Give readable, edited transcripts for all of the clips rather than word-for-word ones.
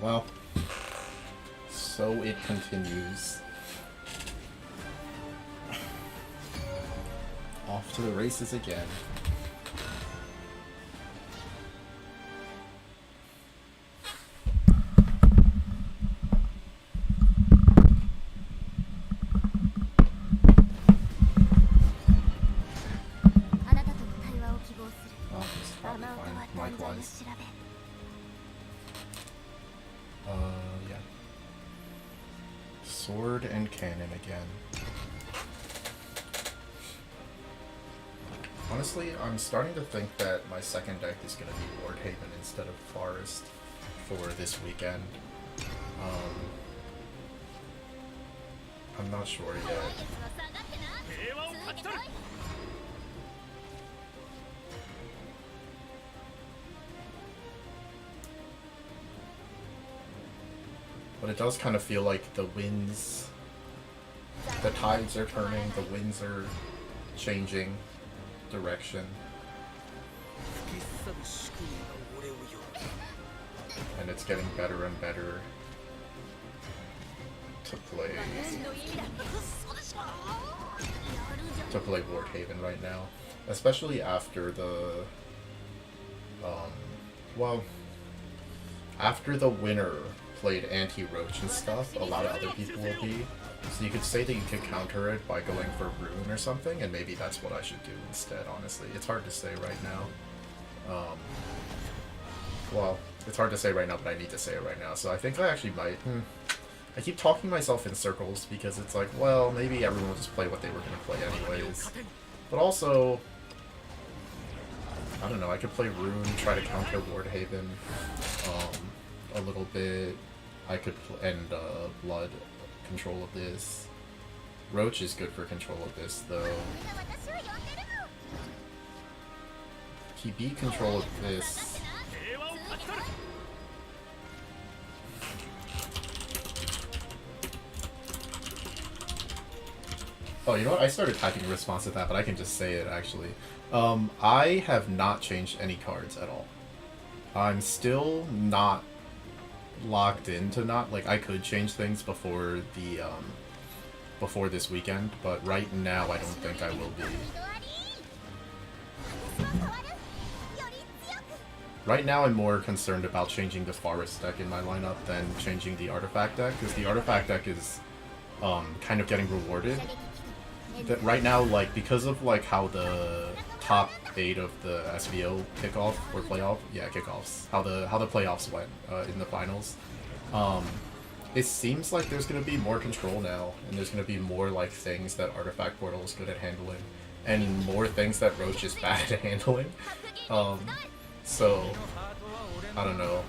Well, so it continues. Off to the races again. Oh, this is probably fine, mic-wise. Yeah. Sword and cannon again. Honestly, I'm starting to think that my second deck is going to be Wardhaven instead of Forest for this weekend. I'm not sure yet. But it does kind of feel like the winds, the tides are turning, the winds are changing direction. And it's getting better and better to play Wardhaven right now. Especially after the after the winner played anti-roach and stuff, a lot of other people will be. So you could say that you could counter it by going for Rune or something, and maybe that's what I should do instead, honestly. It's hard to say right now. Well, it's hard to say right now, but I need to say it right now. So I think I actually might. I keep talking myself in circles because it's like, well, maybe everyone will just play what they were going to play anyways. But also, I don't know, I could play Rune, try to counter Wardhaven a little bit. I could end Blood control of this. Roach is good for control of this, though. He beat control of this. Oh, you know what? I started typing a response to that, but I can just say it, actually. I have not changed any cards at all. I'm still not locked into I could change things before the before this weekend, but right now I don't think I will be. Right now I'm more concerned about changing the Forest deck in my lineup than changing the Artifact deck, because the Artifact deck is kind of getting rewarded. That right now, like, because of how the top 8 of the SVO kickoff or playoff, kickoffs, how the playoffs went in the finals. It seems like there's gonna be more control now, and there's gonna be more things that Artifact Portal is good at handling, and more things that Roach is bad at handling. So I don't know,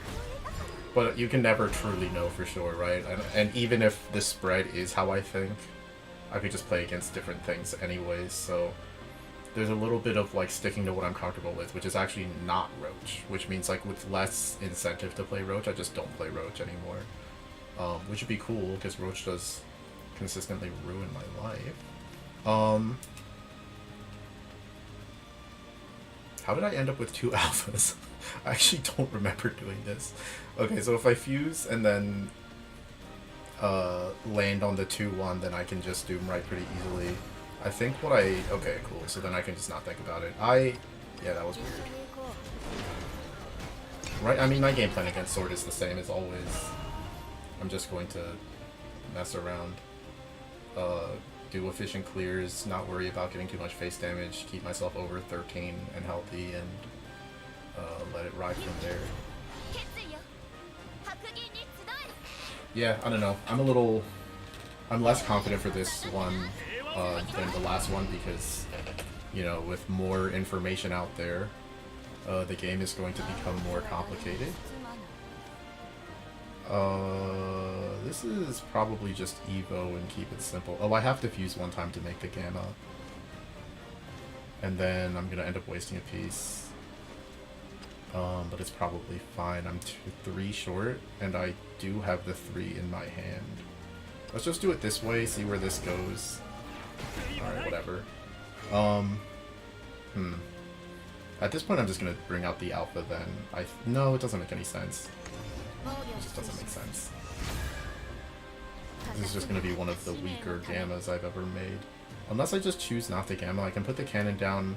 but you can never truly know for sure, right? And even if the spread is how I think, I could just play against different things anyways. So there's a little bit of sticking to what I'm comfortable with, which is actually not Roach, which means with less incentive to play Roach, I just don't play Roach anymore, which would be cool because Roach does consistently ruin my life. How did I end up with 2 alphas? I actually don't remember doing this. Okay, so if I fuse and then land on the 2-1, then I can just Doom right pretty easily. I think okay, cool, so then I can just not think about it. Yeah, that was weird. Right, I mean, my game plan against Sword is the same as always. I'm just going to mess around, do efficient clears, not worry about getting too much face damage, keep myself over 13 and healthy, and let it ride from there. Yeah, I don't know. I'm less confident for this one than the last one because, with more information out there, the game is going to become more complicated. This is probably just Evo and keep it simple. Oh, I have to fuse one time to make the Gamma. And then I'm gonna end up wasting a piece. But it's probably fine. I'm 3 short, and I do have the 3 in my hand. Let's just do it this way, see where this goes. Alright, whatever. At this point, I'm just gonna bring out the alpha then. No, it doesn't make any sense. It just doesn't make sense. This is just going to be one of the weaker gammas I've ever made. Unless I just choose not to gamma, I can put the cannon down,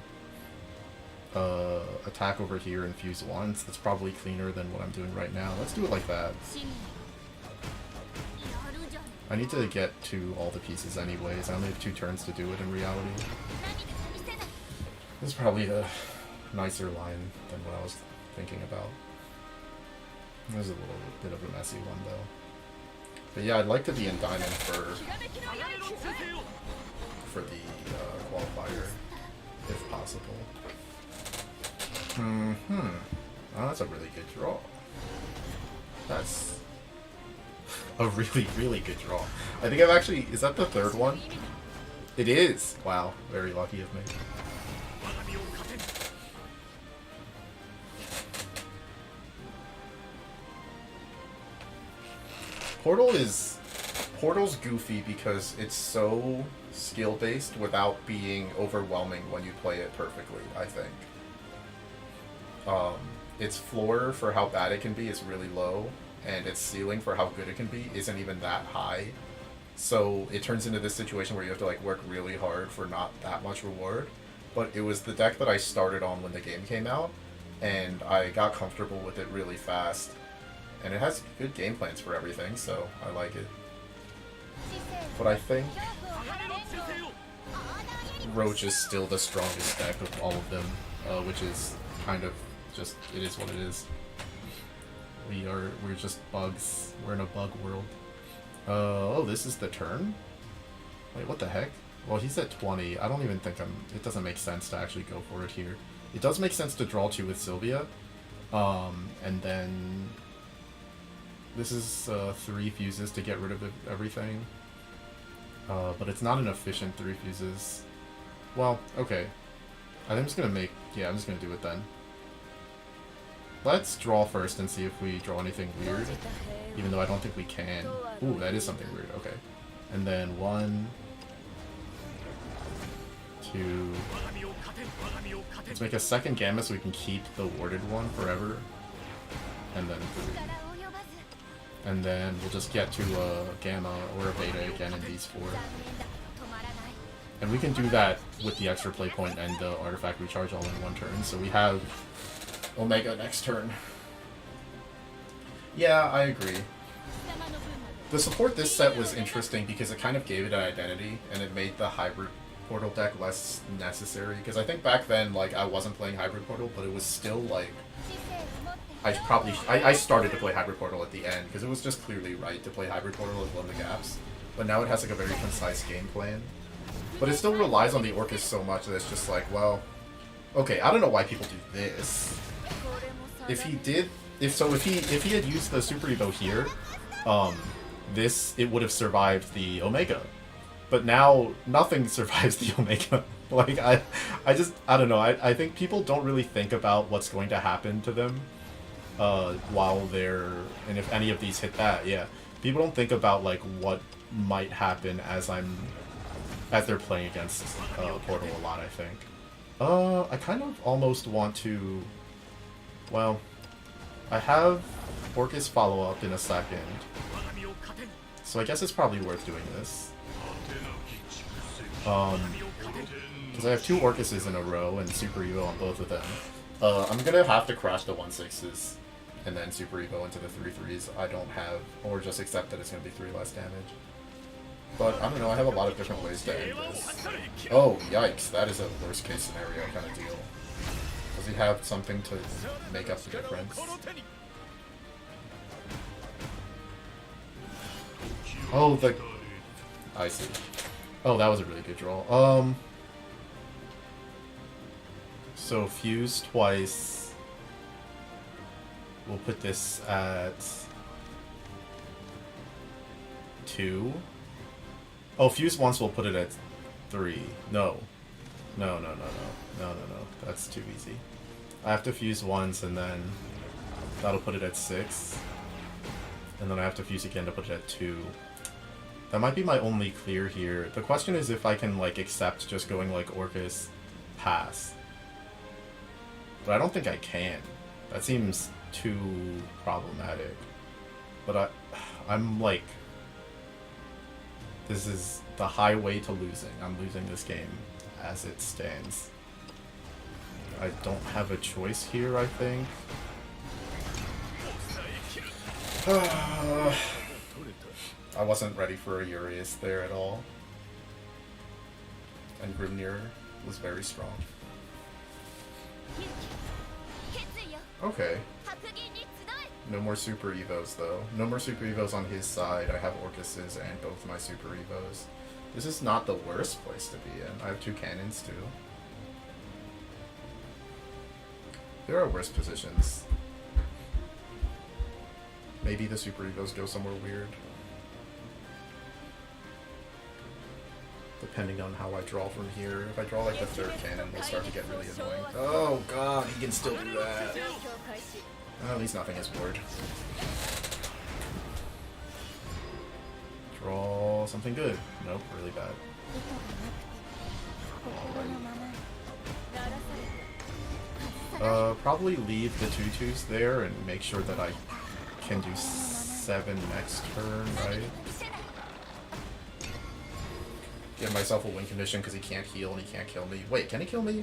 attack over here and fuse once. That's probably cleaner than what I'm doing right now. Let's do it like that. I need to get to all the pieces anyways. I only have 2 turns to do it in reality. This is probably a nicer line than what I was thinking about. This is a little bit of a messy one though. But yeah, I'd like to be in diamond for the qualifier, if possible. Oh, that's a really good draw. That's a really, really good draw. I think I've actually... Is that the 3rd one? It is! Wow, very lucky of me. Portal's goofy because it's so skill-based without being overwhelming when you play it perfectly, I think. Its floor for how bad it can be is really low, and its ceiling for how good it can be isn't even that high. So it turns into this situation where you have to like work really hard for not that much reward. But it was the deck that I started on when the game came out, and I got comfortable with it really fast. And it has good game plans for everything, so I like it. But I think Roach is still the strongest deck of all of them, which is kind of just, it is what it is. We're just bugs. We're in a bug world. Oh, this is the turn? Wait, what the heck? Well, he's at 20. I don't even think it doesn't make sense to actually go for it here. It does make sense to draw 2 with Sylvia. And then this is 3 fuses to get rid of everything. But it's not an efficient 3 fuses. Well, okay. I'm just gonna I'm just gonna do it then. Let's draw first and see if we draw anything weird. Even though I don't think we can. Ooh, that is something weird. Okay. And then 1, 2. Let's make a second gamma so we can keep the warded one forever. And then 3. And then we'll just get to a gamma or a beta again in these 4. And we can do that with the extra play point and the artifact recharge all in 1 turn. So we have Omega next turn. Yeah, I agree. The support this set was interesting because it kind of gave it an identity, and it made the hybrid Portal deck less necessary. Because I think back then, like, I wasn't playing hybrid Portal, but it was still, like... I started to play hybrid Portal at the end, because it was just clearly right to play hybrid Portal and fill in the gaps. But now it has, like, a very concise game plan. But it still relies on the Orcus so much that it's just like, well... Okay, I don't know why people do this. If he had used the Super Evo here, it would have survived the Omega. But now, nothing survives the Omega. Like, I don't know, I think people don't really think about what's going to happen to them while they're, and if any of these hit that, yeah. People don't think about, like, what might happen as they're playing against Portal a lot, I think. I kind of almost want to, well, I have Orcus follow up in a second, so I guess it's probably worth doing this. Because I have 2 Orcuses in a row and Super Evo on both of them. I'm gonna have to crash the 1/6s and then Super Evo into the 3/3s I don't have, or just accept that it's gonna be 3 less damage. But I don't know, I have a lot of different ways to end this. Oh, yikes, that is a worst case scenario kind of deal. Does he have something to make up the difference? Oh, I see. Oh, that was a really good draw. So fuse twice. We'll put this at 2. Oh, fuse once, we'll put it at 3. No. No. That's too easy. I have to fuse once, and then that'll put it at 6. And then I have to fuse again to put it at 2. That might be my only clear here. The question is if I can, like, accept just going, like, Orcus, pass. But I don't think I can. That seems too problematic. But I'm like, this is the highway to losing. I'm losing this game as it stands. I don't have a choice here, I think. I wasn't ready for a Urias there at all. And Grimnir was very strong. Okay. No more Super Evos, though. No more Super Evos on his side. I have Orcuses and both my Super Evos. This is not the worst place to be in. I have 2 cannons, too. There are worse positions. Maybe the Super Evos go somewhere weird. Depending on how I draw from here. If I draw like the 3rd cannon, we'll start to get really annoying. Oh god, he can still do that. Well, at least nothing is bored. Draw something good. Nope, really bad. Alright. Probably leave the 2/2s there and make sure that I can do 7 next turn, right? Give myself a win condition because he can't heal and he can't kill me. Wait, can he kill me?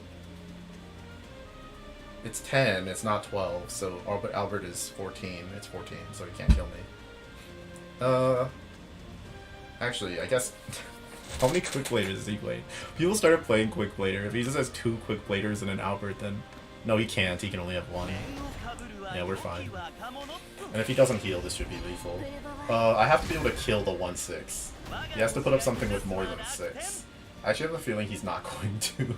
It's 10, it's not 12, so Albert is 14. It's 14, so he can't kill me. Actually, I guess... How many Quick Bladers has he played? People started playing Quick Blader. If he just has 2 Quick Bladers and an Albert, then... No, he can't. He can only have 1. Yeah, we're fine. And if he doesn't heal, this should be lethal. I have to be able to kill the 1/6. He has to put up something with more than 6. I actually have a feeling he's not going to.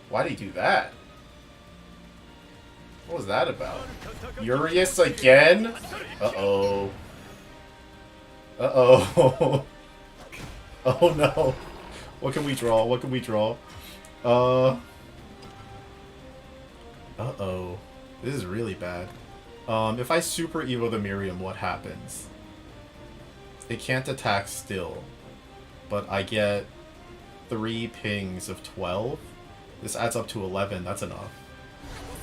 Why did he do that? What was that about? Urias again? Uh-oh. Uh-oh. Oh no. What can we draw? What can we draw? Uh-oh. This is really bad. If I Super Evo the Miriam, what happens? It can't attack still, but I get 3 pings of 12. This adds up to 11, that's enough.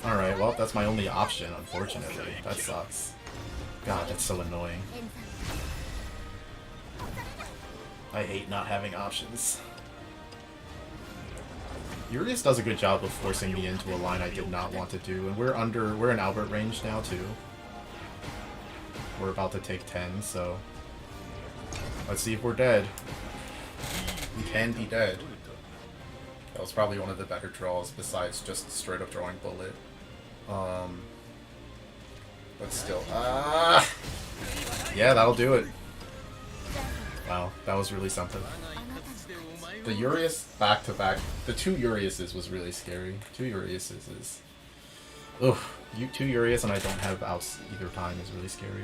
Alright, well, that's my only option, unfortunately. That sucks. God, that's so annoying. I hate not having options. Urias does a good job of forcing me into a line I did not want to do, and we're in Albert range now too. We're about to take 10, so let's see if we're dead. We can be dead. That was probably one of the better draws besides just straight up drawing bullet. But still, yeah, that'll do it. Wow, that was really something. The Urias back-to-back, the 2 Uriases was really scary. 2 Uriases is... Ugh, 2 Urias and I don't have outs either time is really scary.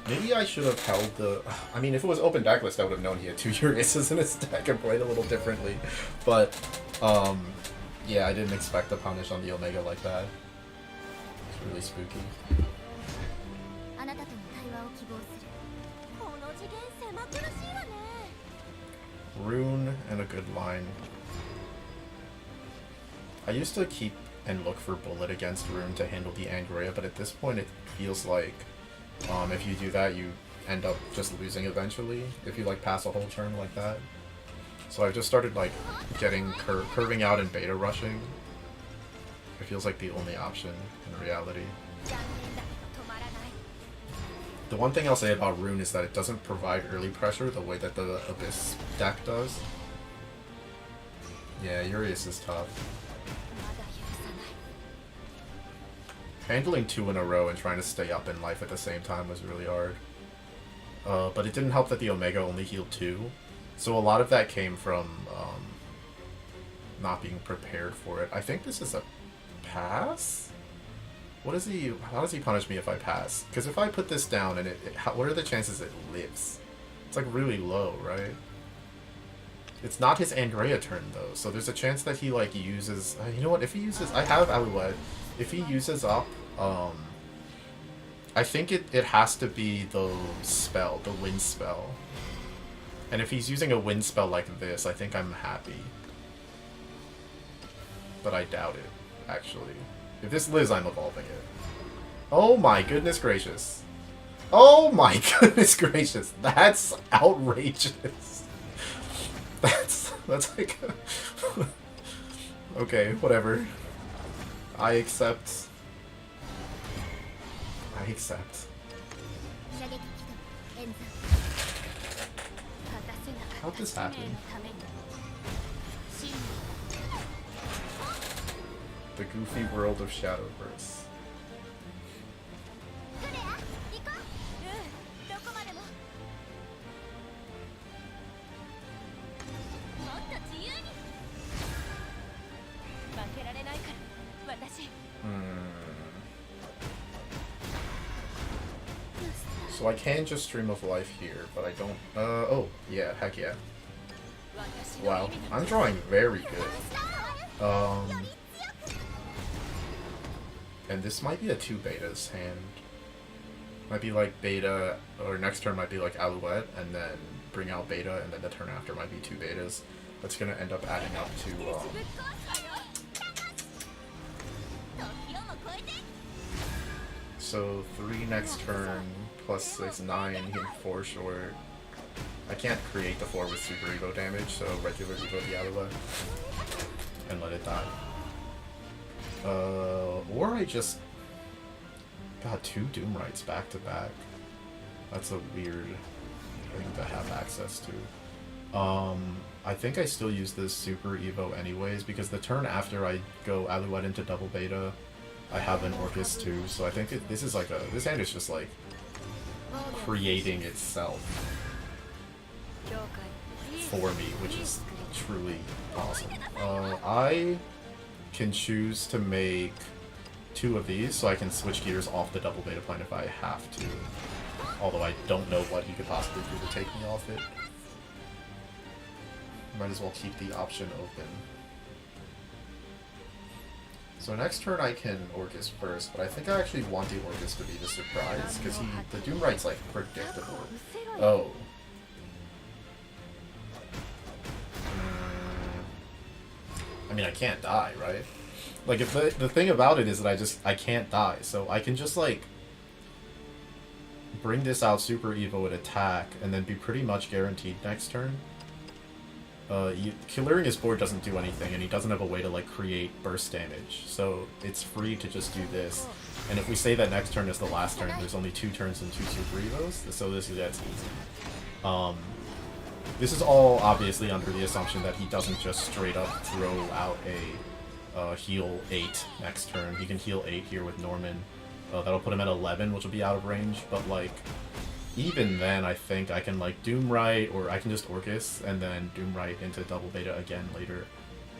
Maybe I should have held the... I mean, if it was open decklist, I would have known he had 2 Uriases in his deck and played a little differently. But, yeah, I didn't expect to punish on the Omega like that. It's really spooky. Rune and a good line. I used to keep and look for bullet against Rune to handle the Angrea, but at this point it feels like if you do that you end up just losing eventually if you like pass a whole turn like that. So I've just started like getting curving out and beta rushing. It feels like the only option in reality. The one thing I'll say about Rune is that it doesn't provide early pressure the way that the Abyss deck does. Yeah, Urias is tough. Handling 2 in a row and trying to stay up in life at the same time was really hard. But it didn't help that the Omega only healed 2. So a lot of that came from not being prepared for it. I think this is a pass? What is he? How does he punish me if I pass? Because if I put this down and what are the chances it lives? It's like really low, right? It's not his Angrea turn though, so there's a chance that he like uses. You know what? If he uses, I have Alouette. If he uses up, I think it has to be the spell, the wind spell. And if he's using a wind spell like this, I think I'm happy. But I doubt it, actually. If this lives, I'm evolving it. Oh my goodness gracious. Oh my goodness gracious. That's outrageous. That's like... Okay, whatever. I accept. I accept. How'd this happen? The goofy world of Shadowverse. So I can just Stream of Life here, but I don't... oh, yeah, heck yeah. Wow, I'm drawing very good. And this might be a 2 betas hand. Might be like beta, or next turn might be like Alouette, and then bring out beta, and then the turn after might be 2 betas. That's gonna end up adding up to, so 3 next turn, plus 6, 9, hit 4 short. I can't create the 4 with Super Evo damage, so regular Evo the Alouette. And let it die. Or I just got 2 Doom Rights back to back. That's a weird thing to have access to. I think I still use this Super Evo anyways, because the turn after I go Alouette into double beta, I have an Orcus too, so I think this is like this hand is just like creating itself for me, which is truly awesome. I can choose to make 2 of these, so I can switch gears off the double beta plan if I have to. Although I don't know what he could possibly do to take me off it. Might as well keep the option open. So next turn I can Orcus first, but I think I actually want the Orcus to be the surprise, because the Doom Right's like predictable. Oh. I mean, I can't die, right? Like, if the thing about it is that I can't die, so I can just, like, bring this out Super Evo at attack, and then be pretty much guaranteed next turn. Clearing his board doesn't do anything, and he doesn't have a way to, like, create burst damage, so it's free to just do this. And if we say that next turn is the last turn, there's only 2 turns and 2 Super Evos, so this gets easy. This is all obviously under the assumption that he doesn't just straight up throw out a heal 8 next turn. He can heal 8 here with Norman. That'll put him at 11, which will be out of range, but, like, even then, I think I can, like, Doom Right, or I can just Orcus, and then Doom Right into double beta again later.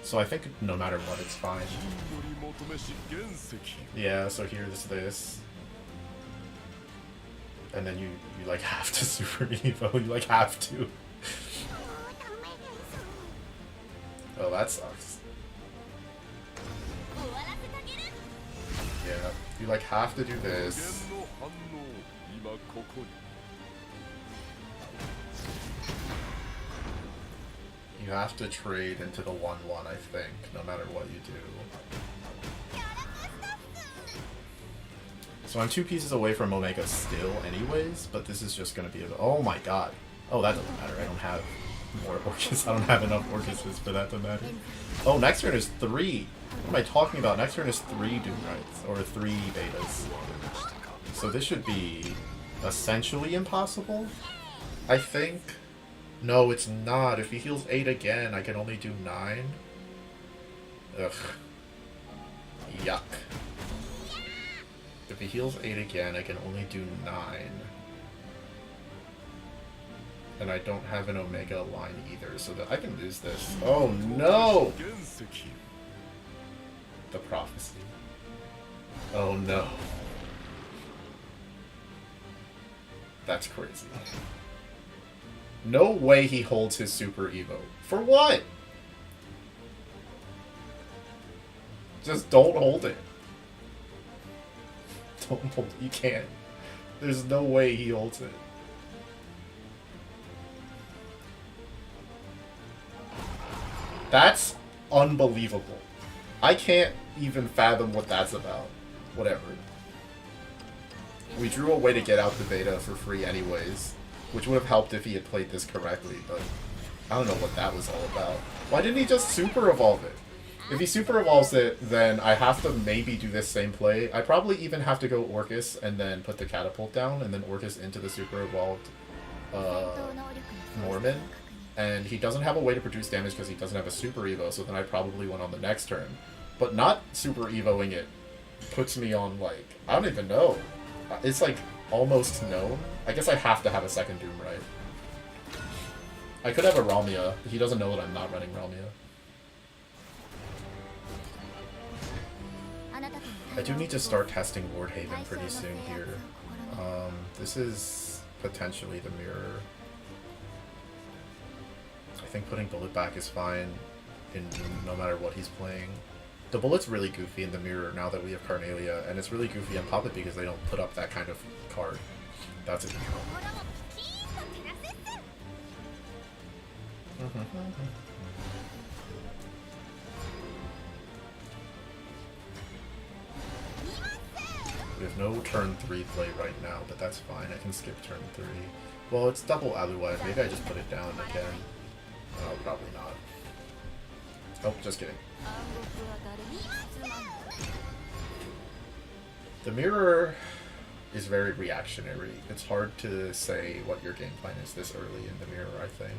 So I think no matter what, it's fine. Yeah, so here's this. And then you like, have to Super Evo, you, like, have to. Oh, that sucks. Yeah, you, like, have to do this. You have to trade into the 1-1, I think, no matter what you do. So I'm 2 pieces away from Omega still anyways, but this is just gonna be a... Oh my god. Oh, that doesn't matter. I don't have more Orcus. I don't have enough Orcuses for that to matter. Oh, next turn is 3. What am I talking about? Next turn is 3 Doom Rights, or 3 betas. So this should be essentially impossible, I think. No, it's not. If he heals 8 again, I can only do 9. Ugh. Yuck. If he heals 8 again, I can only do 9. And I don't have an Omega line either, so that I can lose this. Oh no! The prophecy. Oh no. That's crazy. No way he holds his Super Evo. For what? Just don't hold it. Don't hold it. You can't. There's no way he holds it. That's unbelievable. I can't even fathom what that's about. Whatever. We drew a way to get out the beta for free anyways, which would have helped if he had played this correctly, but I don't know what that was all about. Why didn't he just super evolve it? If he super evolves it, then I have to maybe do this same play. I probably even have to go Orcus and then put the catapult down, and then Orcus into the super evolved Norman. And he doesn't have a way to produce damage because he doesn't have a super evo, so then I probably went on the next turn. But not super evoing it puts me on, like, I don't even know. It's like almost known. I guess I have to have a second Doom, right? I could have a Ralmia. He doesn't know that I'm not running Ralmia. I do need to start testing Lord Haven pretty soon here. This is potentially the mirror. I think putting Bullet back is fine no matter what he's playing. The Bullet's really goofy in the mirror now that we have Carnelia, and it's really goofy on Puppet because they don't put up that kind of card. That's a control. We have no turn 3 play right now, but that's fine. I can skip turn 3. Well, it's double Alouette. Maybe I just put it down again. Oh, probably not. Oh, just kidding. The mirror is very reactionary. It's hard to say what your game plan is this early in the mirror, I think.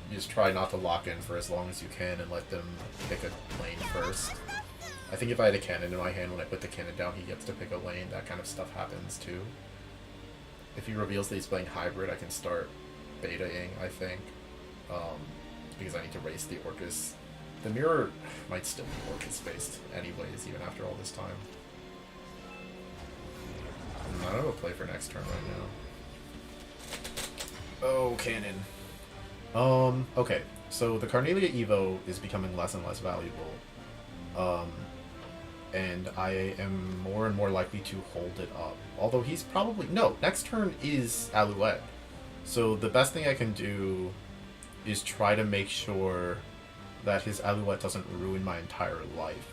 You just try not to lock in for as long as you can and let them pick a lane first. I think if I had a cannon in my hand, when I put the cannon down, he gets to pick a lane. That kind of stuff happens too. If he reveals that he's playing hybrid, I can start betaing, I think. Because I need to race the Orcus. The mirror might still be Orcus-based anyways, even after all this time. I don't know what to play for next turn right now. Oh, cannon. Okay. So the Carnelia Evo is becoming less and less valuable. And I am more and more likely to hold it up. Although he's probably... No, next turn is Alouette. So the best thing I can do is try to make sure that his Alouette doesn't ruin my entire life.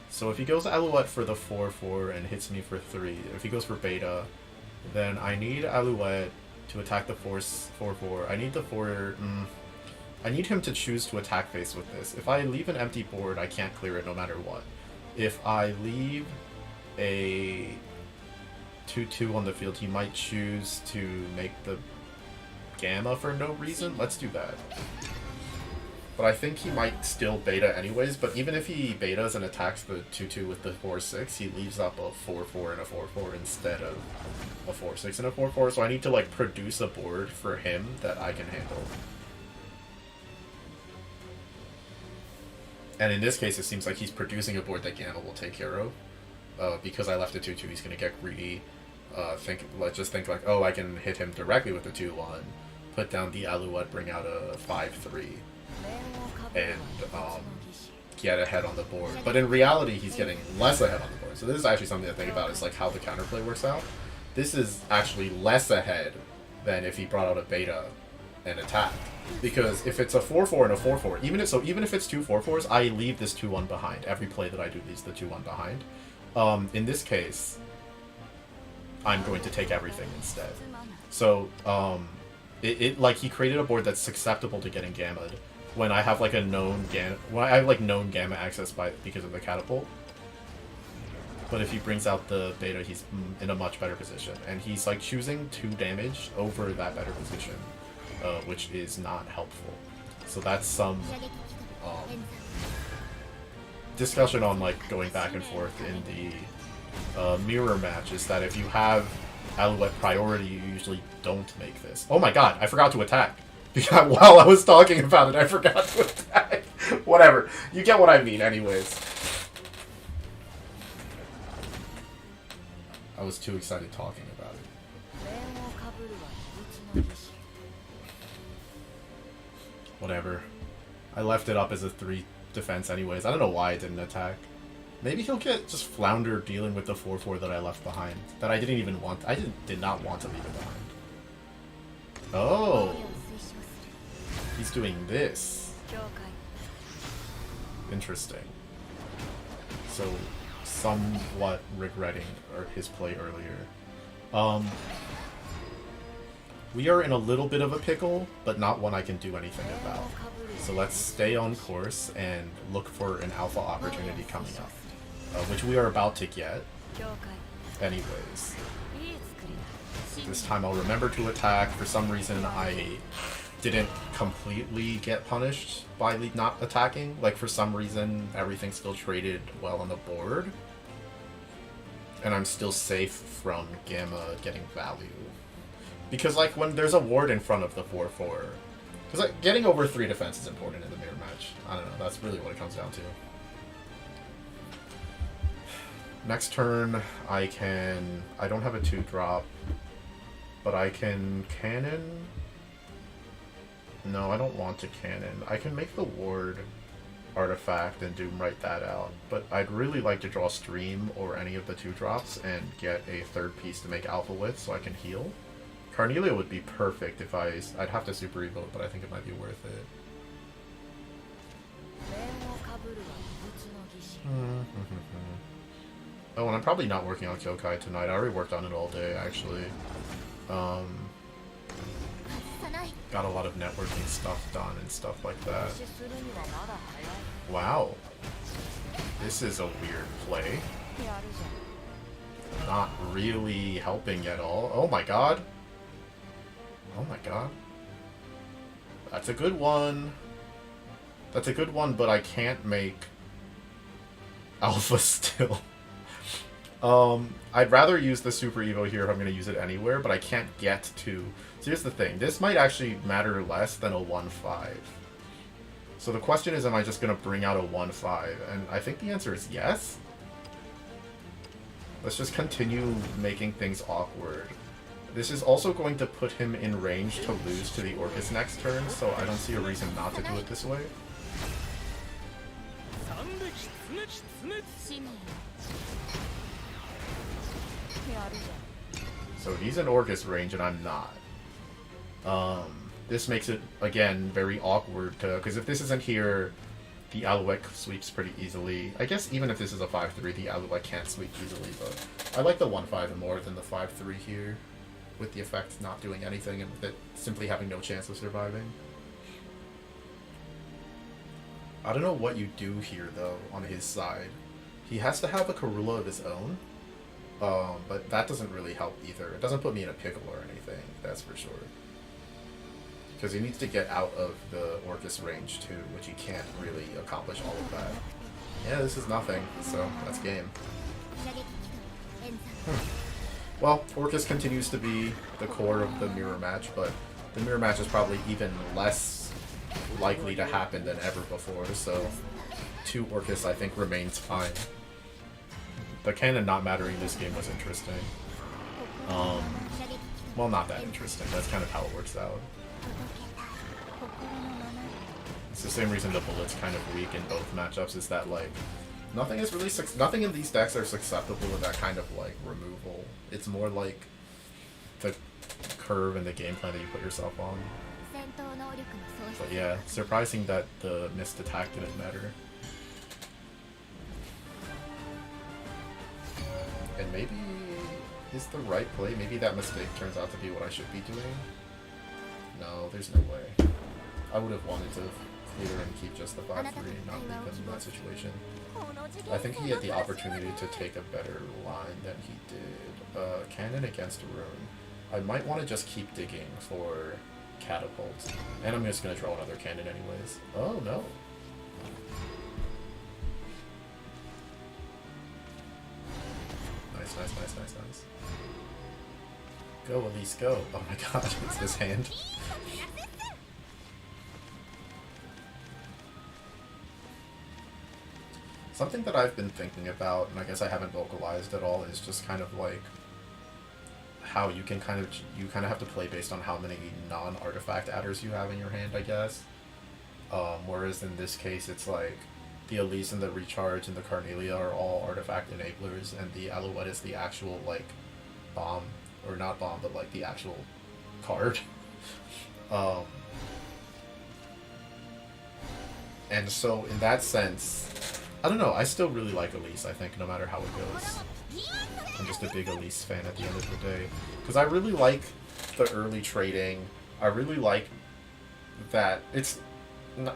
So if he goes Alouette for the 4-4 and hits me for 3, if he goes for beta, then I need Alouette to attack the force 4-4. I need the 4... I need him to choose to attack face with this. If I leave an empty board, I can't clear it no matter what. If I leave a 2-2 on the field, he might choose to make the Gamma for no reason. Let's do that. But I think he might still beta anyways, but even if he betas and attacks the 2-2 with the 4-6, he leaves up a 4-4 and a 4-4 instead of a 4-6 and a 4-4, so I need to like produce a board for him that I can handle. And in this case, it seems like he's producing a board that Gamma will take care of. Because I left a 2-2, he's going to get greedy. Let's just think like, oh, I can hit him directly with the 2-1, put down the Alouette, bring out a 5-3, and get ahead on the board. But in reality, he's getting less ahead on the board. So this is actually something to think about, is like how the counterplay works out. This is actually less ahead than if he brought out a beta and attacked. Because if it's a 4-4 and a 4-4, even if it's two 4-4s, I leave this 2-1 behind. Every play that I do leaves the 2-1 behind. In this case, I'm going to take everything instead. So, like he created a board that's susceptible to getting gammaed when I have like a known known gamma access because of the catapult. But if he brings out the beta, he's in a much better position, and he's like choosing 2 damage over that better position. Which is not helpful. So that's some discussion on like going back and forth in the mirror match, is that if you have Alouette priority, you usually don't make this. Oh my god, I forgot to attack. While I was talking about it, I forgot to attack. Whatever. You get what I mean anyways. I was too excited talking about it. Whatever. I left it up as a 3 defense anyways. I don't know why I didn't attack. Maybe he'll get just flounder dealing with the 4-4 that I left behind. That I didn't even want. I did not want to leave it behind. Oh! He's doing this. Interesting. So somewhat regretting his play earlier. We are in a little bit of a pickle, but not one I can do anything about. So let's stay on course and look for an alpha opportunity coming up, which we are about to get. Anyways, this time I'll remember to attack. For some reason, I didn't completely get punished by not attacking. Like, for some reason, everything still traded well on the board. And I'm still safe from Gamma getting value. Because, like, when there's a ward in front of the 4-4, because, like, getting over 3 defense is important in the mirror match. I don't know, that's really what it comes down to. Next turn, I don't have a 2-drop, but I can cannon. No, I don't want to cannon. I can make the ward artifact and Doom write that out, but I'd really like to draw Stream or any of the 2-drops and get a 3rd piece to make alpha with so I can heal. Carnelia would be perfect if I'd have to super evo it, but I think it might be worth it. Oh, and I'm probably not working on Kyokai tonight. I already worked on it all day, actually. Got a lot of networking stuff done and stuff like that. Wow. This is a weird play. Not really helping at all. Oh my god. Oh my god. That's a good one. That's a good one, but I can't make alpha still. I'd rather use the Super Evo here if I'm going to use it anywhere, but I can't get to... So here's the thing. This might actually matter less than a 1-5. So the question is, am I just going to bring out a 1-5? And I think the answer is yes. Let's just continue making things awkward. This is also going to put him in range to lose to the Orcus next turn, so I don't see a reason not to do it this way. So he's in Orcus range and I'm not. This makes it, again, very awkward to... Because if this isn't here, the Alouette sweeps pretty easily. I guess even if this is a 5-3, the Alouette can't sweep easily, but I like the 1-5 more than the 5-3 here, with the effect not doing anything and with it simply having no chance of surviving. I don't know what you do here, though, on his side. He has to have a Karula of his own, but that doesn't really help either. It doesn't put me in a pickle or anything, that's for sure. Because he needs to get out of the Orcus range too, which he can't really accomplish all of that. Yeah, this is nothing, so that's game. Well, Orcus continues to be the core of the mirror match, but the mirror match is probably even less likely to happen than ever before, so 2 Orcus I think remains fine. The cannon not mattering this game was interesting. Well, not that interesting, that's kind of how it works out. It's the same reason the bullet's kind of weak in both matchups, is that, like, nothing is really nothing in these decks are susceptible to that kind of, like, removal. It's more like the curve and the game plan that you put yourself on. But yeah, surprising that the missed attack didn't matter. And maybe is the right play. Maybe that mistake turns out to be what I should be doing. No, there's no way. I would have wanted to clear and keep just the 5-3 and not leave him in that situation. I think he had the opportunity to take a better line than he did. Cannon against Rune. I might want to just keep digging for catapults. And I'm just going to draw another cannon anyways. Oh no. Nice, nice, nice, nice, nice. Go, Elise, go. Oh my god, it's this hand. Something that I've been thinking about, and I guess I haven't vocalized at all, is just kind of like how you can kind of have to play based on how many non-artifact adders you have in your hand, I guess. Whereas in this case, it's like the Elise and the Recharge and the Carnelia are all artifact enablers, and the Alouette is the actual, like, bomb. Or not bomb, but like the actual card. And so in that sense, I don't know, I still really like Elise, I think, no matter how it goes. I'm just a big Elise fan at the end of the day. Because I really like the early trading. I really like that it's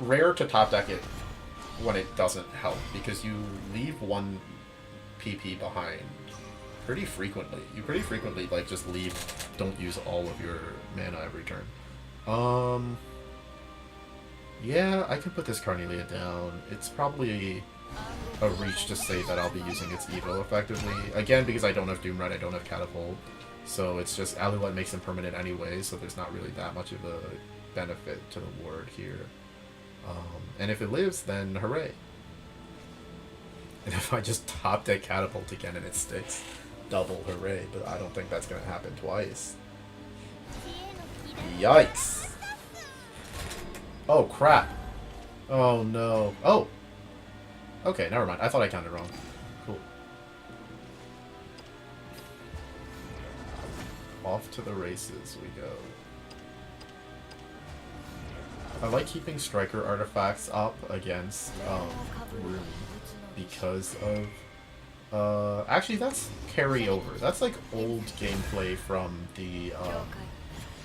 rare to top deck it when it doesn't help, because you leave one PP behind pretty frequently. You pretty frequently, like, just leave, don't use all of your mana every turn. Yeah, I can put this Carnelia down. It's probably a reach to say that I'll be using its Evo effectively. Again, because I don't have Doomrite, I don't have Catapult. So it's just Alulet makes him permanent anyway, so there's not really that much of a benefit to the ward here. And if it lives, then hooray. And if I just top deck Catapult again and it sticks, double hooray. But I don't think that's going to happen twice. Yikes. Oh, crap. Oh, no. Oh! Okay, never mind. I thought I counted wrong. Cool. Off to the races we go. I like keeping striker artifacts up against Rune because of actually that's carryover. That's like old gameplay from the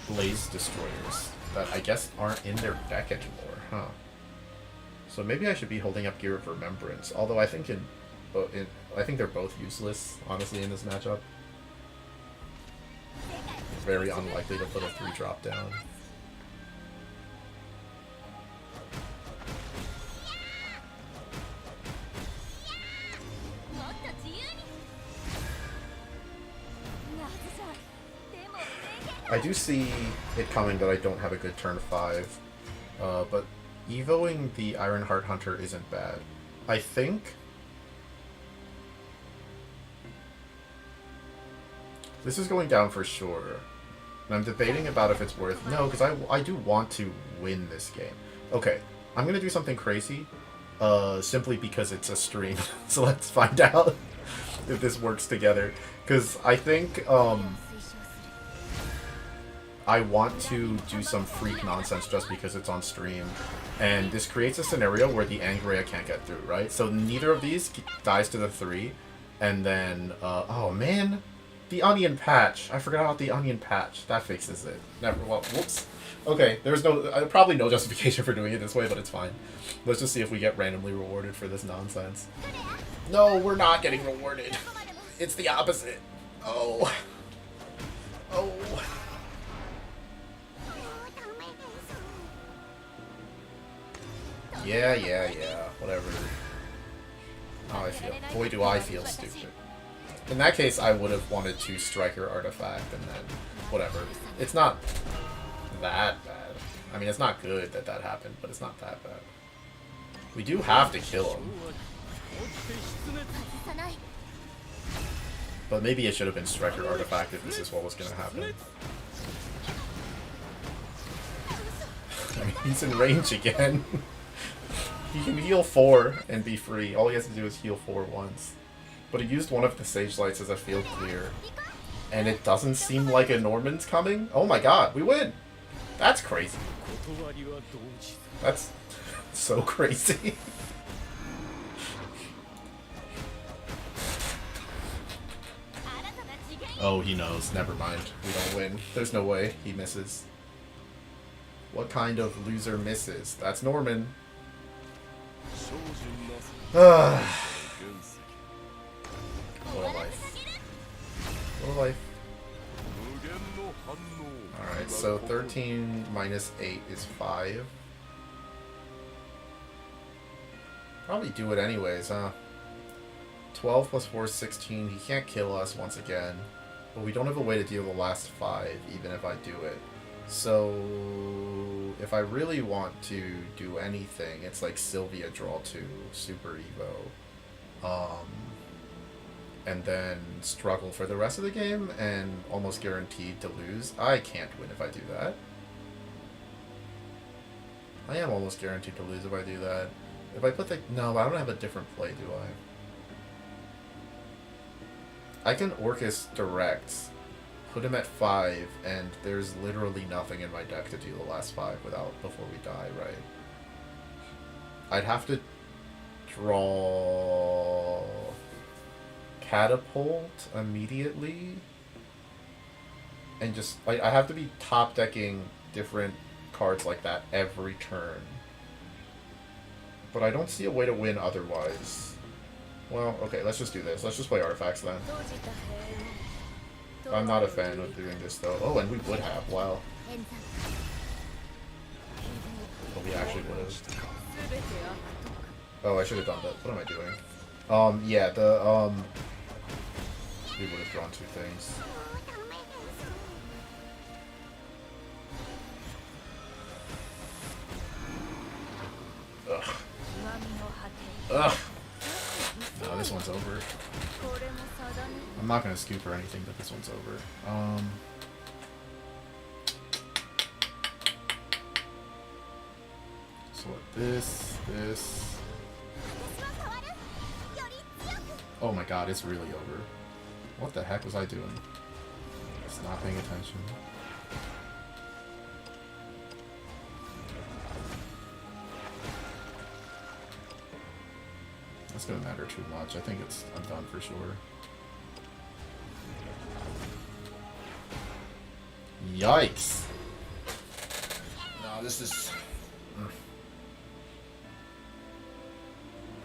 Blaze Destroyers that I guess aren't in their deck anymore, huh? So maybe I should be holding up Gear of Remembrance. Although I think I think they're both useless, honestly, in this matchup. Very unlikely to put a 3-drop down. I do see it coming that I don't have a good turn 5, but evoing the Ironheart Hunter isn't bad. I think this is going down for sure, and I'm debating about if it's worth... No, because I do want to win this game. Okay, I'm going to do something crazy, simply because it's a stream, so let's find out if this works together, because I think, I want to do some freak nonsense just because it's on stream. And this creates a scenario where the Angrea can't get through, right? So neither of these dies to the 3. And then, oh man, the onion patch. I forgot about the onion patch. That fixes it. Never, well, whoops. Okay, there's probably no justification for doing it this way, but it's fine. Let's just see if we get randomly rewarded for this nonsense. No, we're not getting rewarded. It's the opposite. Oh. Oh. Yeah, whatever. How I feel. Boy, do I feel stupid. In that case, I would have wanted to Striker Artifact and then whatever. It's not that bad. I mean, it's not good that that happened, but it's not that bad. We do have to kill him. But maybe it should have been Striker Artifact if this is what was going to happen. I mean, he's in range again. He can heal 4 and be free. All he has to do is heal 4 once. But he used one of the Sage Lights as a field clear. And it doesn't seem like a Norman's coming. Oh my god, we win! That's crazy. That's so crazy. Oh, he knows. Never mind. We don't win. There's no way he misses. What kind of loser misses? That's Norman. What a life. What a life. Alright, so 13 minus 8 is 5. Probably do it anyways, huh? 12 plus 4 is 16. He can't kill us once again. But we don't have a way to deal the last 5, even if I do it. So, if I really want to do anything, it's like Sylvia draw 2, Super Evo. And then struggle for the rest of the game, and almost guaranteed to lose. I can't win if I do that. I am almost guaranteed to lose if I do that. If I put the... No, I don't have a different play, do I? I can Orcus direct, put him at 5, and there's literally nothing in my deck to do the last 5 before we die, right? I'd have to Draw Catapult immediately. And just, I have to be top decking different cards like that every turn. But I don't see a way to win otherwise. Well, okay, let's just do this. Let's just play artifacts then. I'm not a fan of doing this though. Oh, and we would have. Wow. Oh, we actually would have. Oh, I should have done that. What am I doing? Yeah, we would have drawn two things. Ugh. Ugh. No, this one's over. I'm not gonna scoop or anything, but this one's over. So what, this. Oh my god, it's really over. What the heck was I doing? Just not paying attention. That's gonna matter too much. I think I'm done for sure. Yikes! No, this is...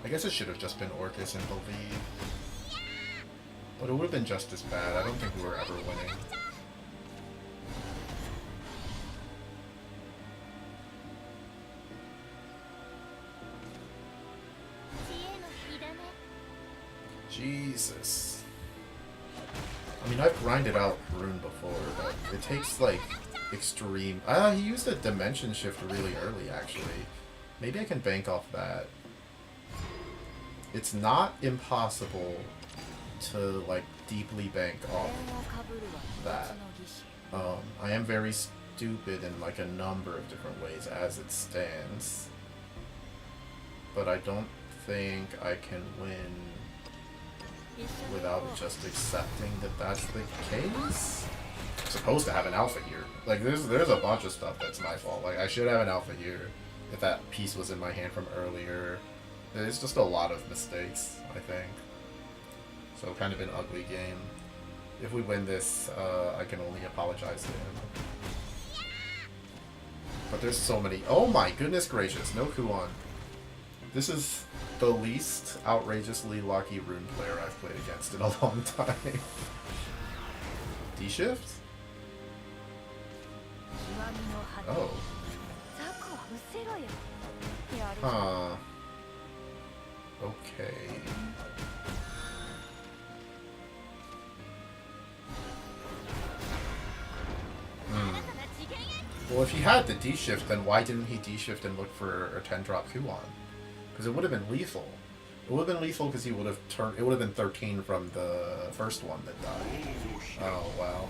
I guess it should have just been Orcus and Believe. But it would have been just as bad. I don't think we were ever winning. Jesus. I mean, I've grinded out Rune before, but it takes, like, extreme... he used a Dimension Shift really early, actually. Maybe I can bank off that. It's not impossible to, like, deeply bank off that. I am very stupid in, like, a number of different ways as it stands. But I don't think I can win without just accepting that that's the case. I'm supposed to have an alpha here. Like, there's a bunch of stuff that's my fault. Like, I should have an alpha here if that piece was in my hand from earlier. There's just a lot of mistakes, I think. So kind of an ugly game. If we win this, I can only apologize to him. But there's so many. Oh my goodness gracious, no Kuon. This is the least outrageously lucky Rune player I've played against in a long time. D-shift? Oh. Huh. Okay. Well, if he had the D-shift, then why didn't he D-shift and look for a 10-drop Kuon? Because it would have been lethal. It would have been lethal because he would have turned... It would have been 13 from the first one that died. Oh, wow.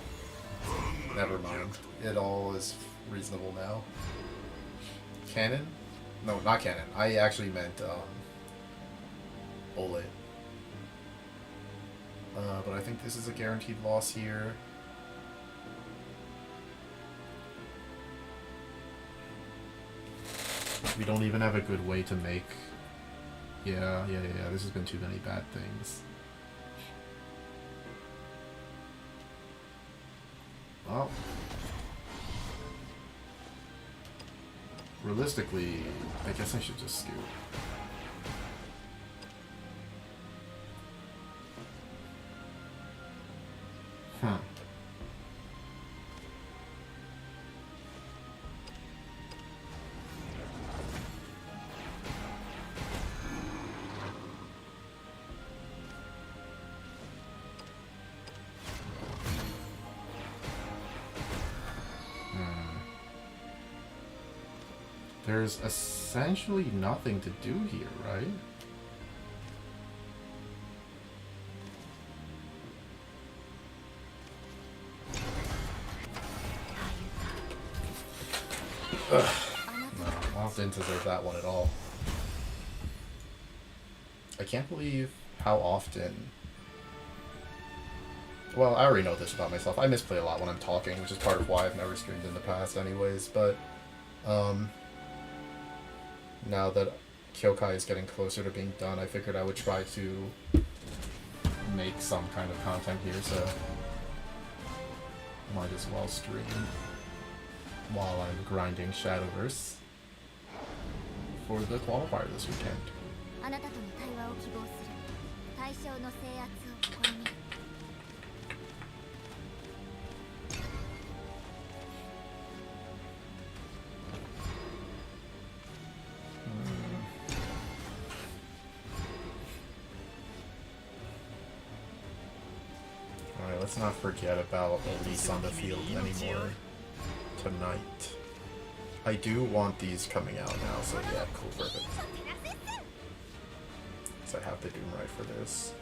Never mind. It all is reasonable now. Cannon? No, not cannon. I actually meant, Bullet. But I think this is a guaranteed loss here. We don't even have a good way to make... Yeah. This has been too many bad things. Well... Realistically, I guess I should just scoop. There's essentially nothing to do here, right? Ugh. No, Alf didn't deserve that one at all. I can't believe how often... Well, I already know this about myself. I misplay a lot when I'm talking, which is part of why I've never streamed in the past anyways, but... now that Kyokai is getting closer to being done, I figured I would try to make some kind of content here, so might as well stream while I'm grinding Shadowverse for the qualifier this weekend. Alright, let's not forget about Elise on the field anymore tonight. I do want these coming out now, so yeah, cool, perfect. So I have the Doom Right for this.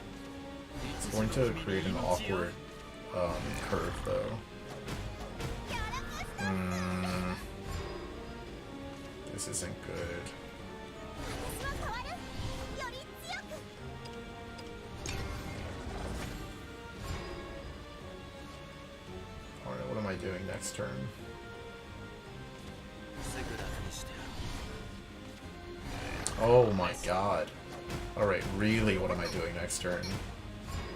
It's going to create an awkward curve, though. This isn't good. Alright, what am I doing next turn? Oh my god. Alright, really, what am I doing next turn?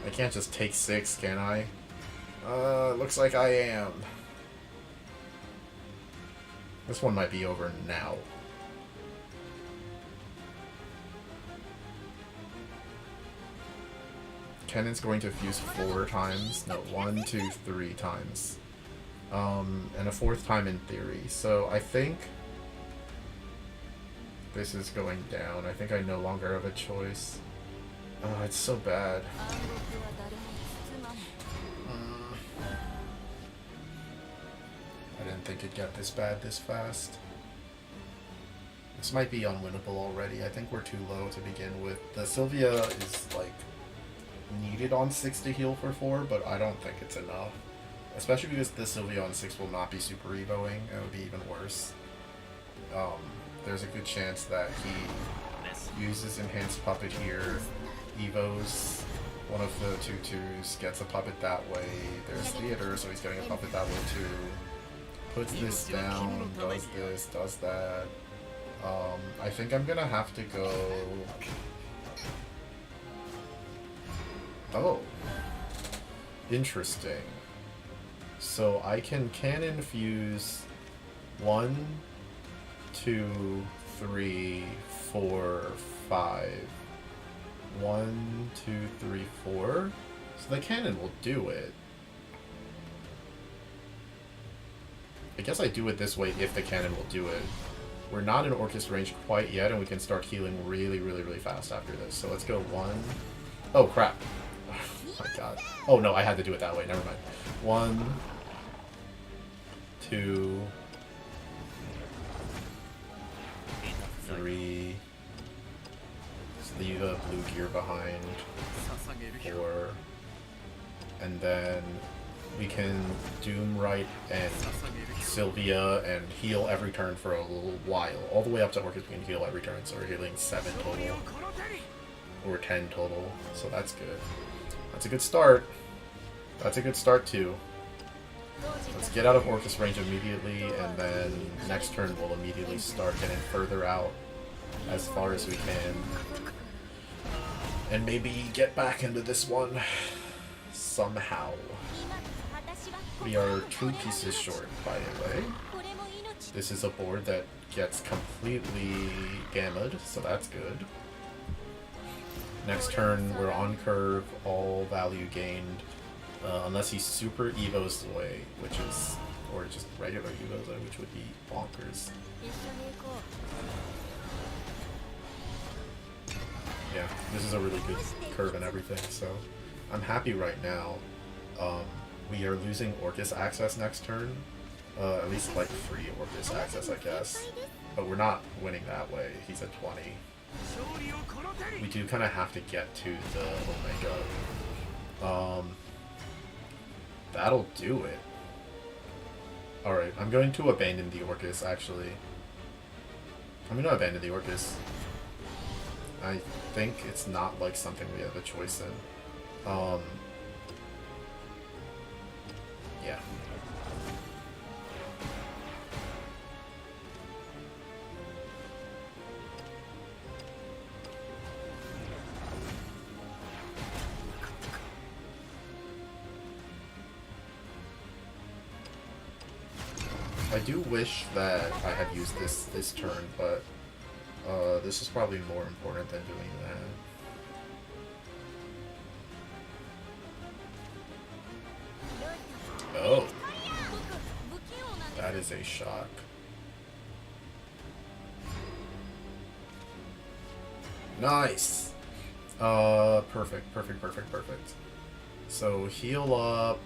I can't just take 6, can I? Looks like I am. This one might be over now. Cannon's going to fuse 4 times. No, 1, 2, 3 times. And a 4th time in theory. So I think this is going down. I think I no longer have a choice. Oh, it's so bad. I didn't think it'd get this bad this fast. This might be unwinnable already. I think we're too low to begin with. The Sylvia is like needed on 6 to heal for 4, but I don't think it's enough. Especially because the Sylvia on 6 will not be super evoing. It would be even worse. There's a good chance that he uses Enhanced Puppet here, evos one of the 2/2s, gets a puppet that way. There's Theater, so he's getting a puppet that way too. Puts this down, does this, does that. I think I'm gonna have to go... Oh. Interesting. So I can cannon fuse 1, 2, 3, 4, 5. 1, 2, 3, 4. So the cannon will do it. I guess I do it this way if the cannon will do it. We're not in Orcus range quite yet, and we can start healing really, really, really fast after this. So let's go 1. Oh, crap. Oh my god. Oh no, I had to do it that way. Never mind. 1, 2, 3. Just leave a blue gear behind. 4. And then we can Doom Right and Sylvia and heal every turn for a little while. All the way up to Orcus we can heal every turn, so we're healing 7 total. Or 10 total, so that's good. That's a good start. That's a good start too. Let's get out of Orcus range immediately, and then next turn we'll immediately start getting further out as far as we can. And maybe get back into this one somehow. We are 2 pieces short, by the way. This is a board that gets completely gammaed, so that's good. Next turn, we're on curve, all value gained, unless he super evos away, which is, or just regular evos away, which would be bonkers. Yeah, this is a really good curve and everything, so I'm happy right now. We are losing Orcus access next turn, at least like free Orcus access, I guess, but we're not winning that way. He's at 20. We do kind of have to get to the Omega. That'll do it. Alright, I'm going to abandon the Orcus, actually. I'm going to abandon the Orcus. I think it's not like something we have a choice in. Yeah. I do wish that I had used this turn, but this is probably more important than doing that. Oh. That is a shock. Nice! Perfect. So, heal up.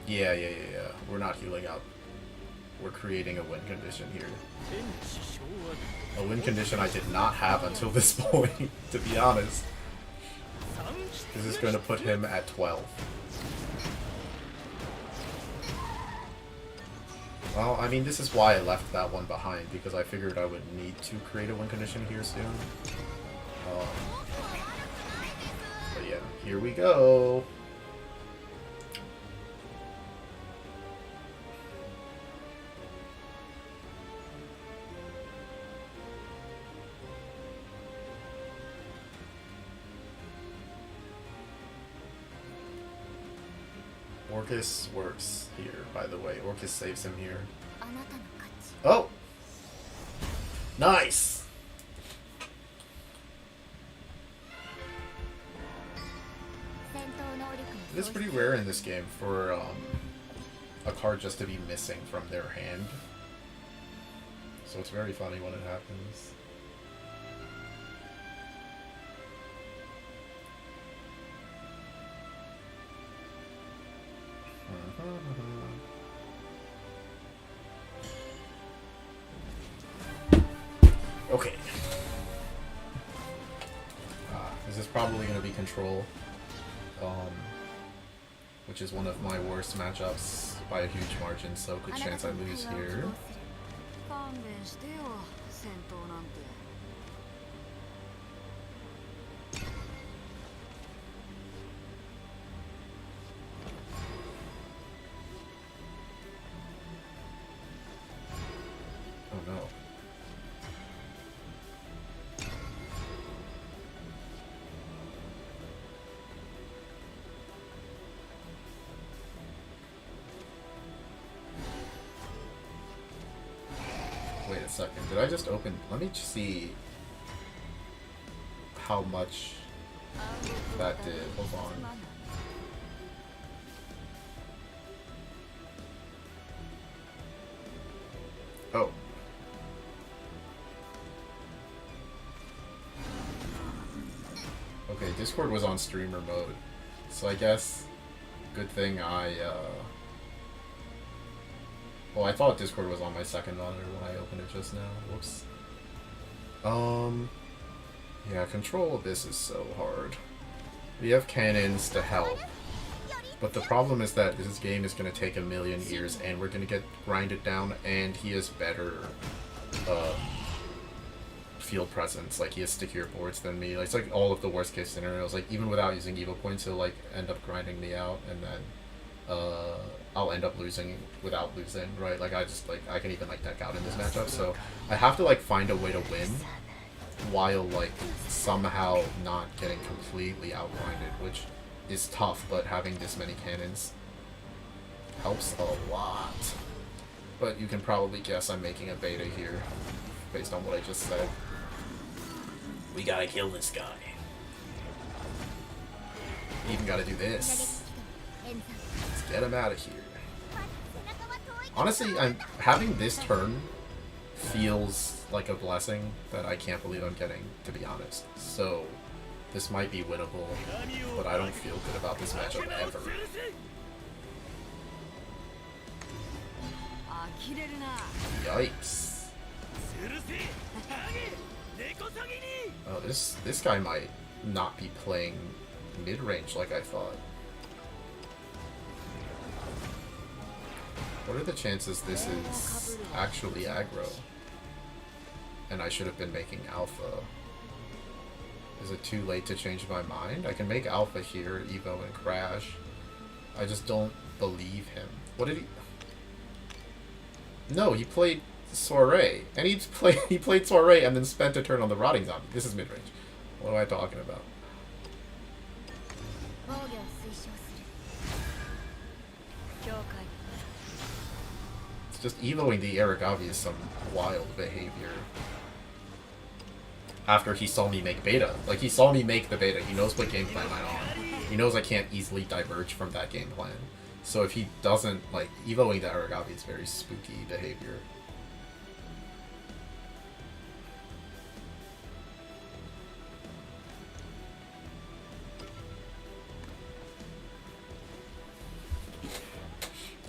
Yeah. We're not healing up. We're creating a win condition here. A win condition I did not have until this point, to be honest. This is going to put him at 12. Well, I mean, this is why I left that one behind, because I figured I would need to create a win condition here soon. But yeah, here we go. Orcus works here, by the way. Orcus saves him here. Oh! Nice! It is pretty rare in this game for a card just to be missing from their hand. So it's very funny when it happens. Okay. This is probably going to be control, which is one of my worst matchups by a huge margin, so good chance I lose here. Oh no. Wait a second, did I just open? Let me see how much that did. Hold on. Oh. Okay, Discord was on streamer mode, so I guess good thing well, I thought Discord was on my second monitor when I opened it just now. Whoops. Yeah, control of this is so hard. We have cannons to help, but the problem is that this game is going to take a million years, and we're going to get grinded down, and he has better field presence. Like, he has stickier boards than me. Like, it's like all of the worst case scenarios. Like, even without using Evo points, he'll like end up grinding me out, and then I'll end up losing without losing, right? Like, I can even like deck out in this matchup, so I have to like find a way to win while like somehow not getting completely outgrinded, which is tough, but having this many cannons helps a lot. But you can probably guess I'm making a beta here based on what I just said. We gotta kill this guy. Even gotta do this. Let's get him out of here. Honestly, having this turn feels like a blessing that I can't believe I'm getting, to be honest. So, this might be winnable, but I don't feel good about this matchup ever. Yikes. Oh, this guy might not be playing mid-range like I thought. What are the chances this is actually aggro? And I should have been making alpha. Is it too late to change my mind? I can make alpha here, Evo, and crash. I just don't believe him. What did he... No, he played Soiree. And he played Soiree and then spent a turn on the Rotting Zombie. This is mid-range. What am I talking about? Just evoing the Aragavi is some wild behavior. After he saw me make beta. Like, he saw me make the beta. He knows what game plan I'm on. He knows I can't easily diverge from that game plan. So if he doesn't, like, evoing the Aragavi is very spooky behavior.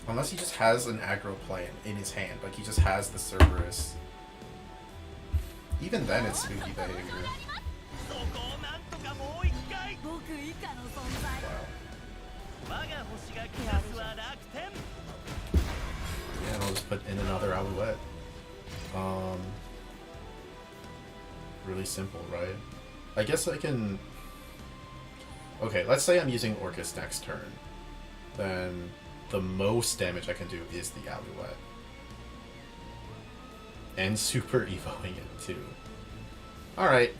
Unless he just has an aggro plan in his hand, like he just has the Cerberus. Even then, it's spooky behavior. Wow. Yeah, and I'll just put in another Alouette. Really simple, right? I guess I can... Okay, let's say I'm using Orcus next turn. Then the most damage I can do is the Alouette. And super evoing it too. Alright.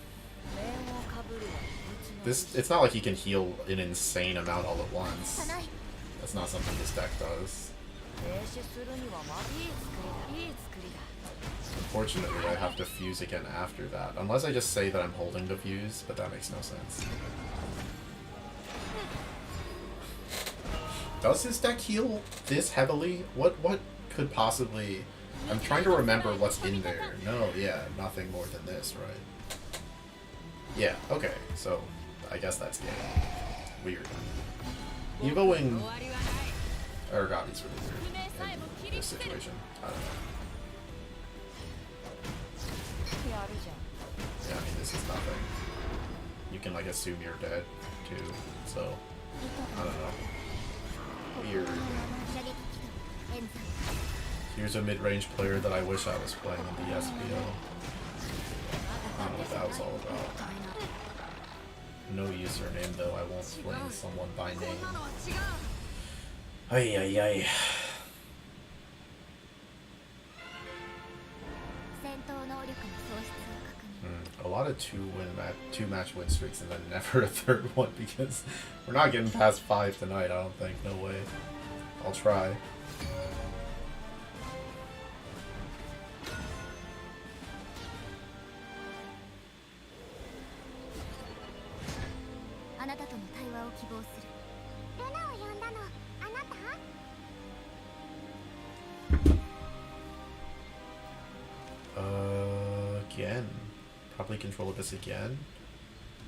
It's not like he can heal an insane amount all at once. That's not something this deck does. Unfortunately, I have to fuse again after that. Unless I just say that I'm holding the fuse, but that makes no sense. Does his deck heal this heavily? What could possibly... I'm trying to remember what's in there. No, yeah, nothing more than this, right? Yeah, okay, so I guess that's game. Weird. Evoing Aragavi's really weird in this situation. I don't know. Yeah, I mean, this is nothing. You can, like, assume you're dead, too, so... I don't know. Weird. Here's a mid-range player that I wish I was playing in the SPO. I don't know what that was all about. No username, though. I won't fling someone by name. Ay, ay, ay. A lot of two-match win streaks and then never a third one because we're not getting past 5 tonight, I don't think. No way. I'll try. Again. Probably Control Abyss again.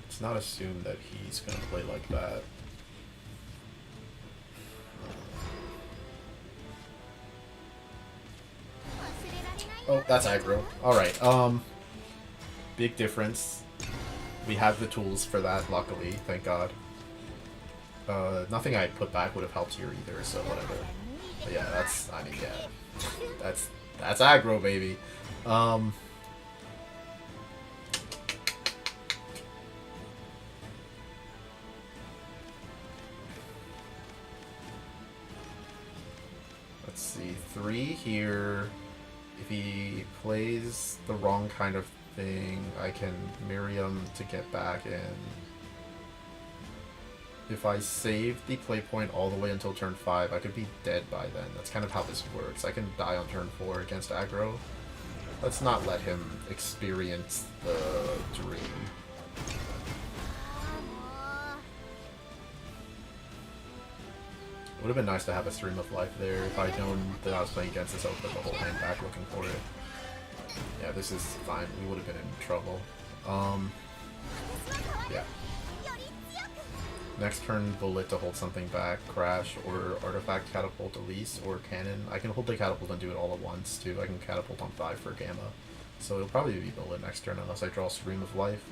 It's not assumed that he's gonna play like that. Oh, that's aggro. Alright, big difference. We have the tools for that, luckily, thank god. Nothing I put back would have helped here either, so whatever. But yeah, that's, I mean, yeah. That's aggro, baby. Let's see, 3 here. If he plays the wrong kind of thing, I can Miriam to get back in. If I save the play point all the way until turn 5, I could be dead by then. That's kind of how this works. I can die on turn 4 against aggro. Let's not let him experience the dream. Would have been nice to have a Stream of Life there. If I'd known that I was playing against this, I would put the whole hand back looking for it. Yeah, this is fine. We would have been in trouble. Yeah. Next turn, Bullet to hold something back, Crash, or Artifact, Catapult, Elise, or Cannon. I can hold the Catapult and do it all at once, too. I can Catapult on 5 for Gamma. So it'll probably be Bullet next turn unless I draw Stream of Life.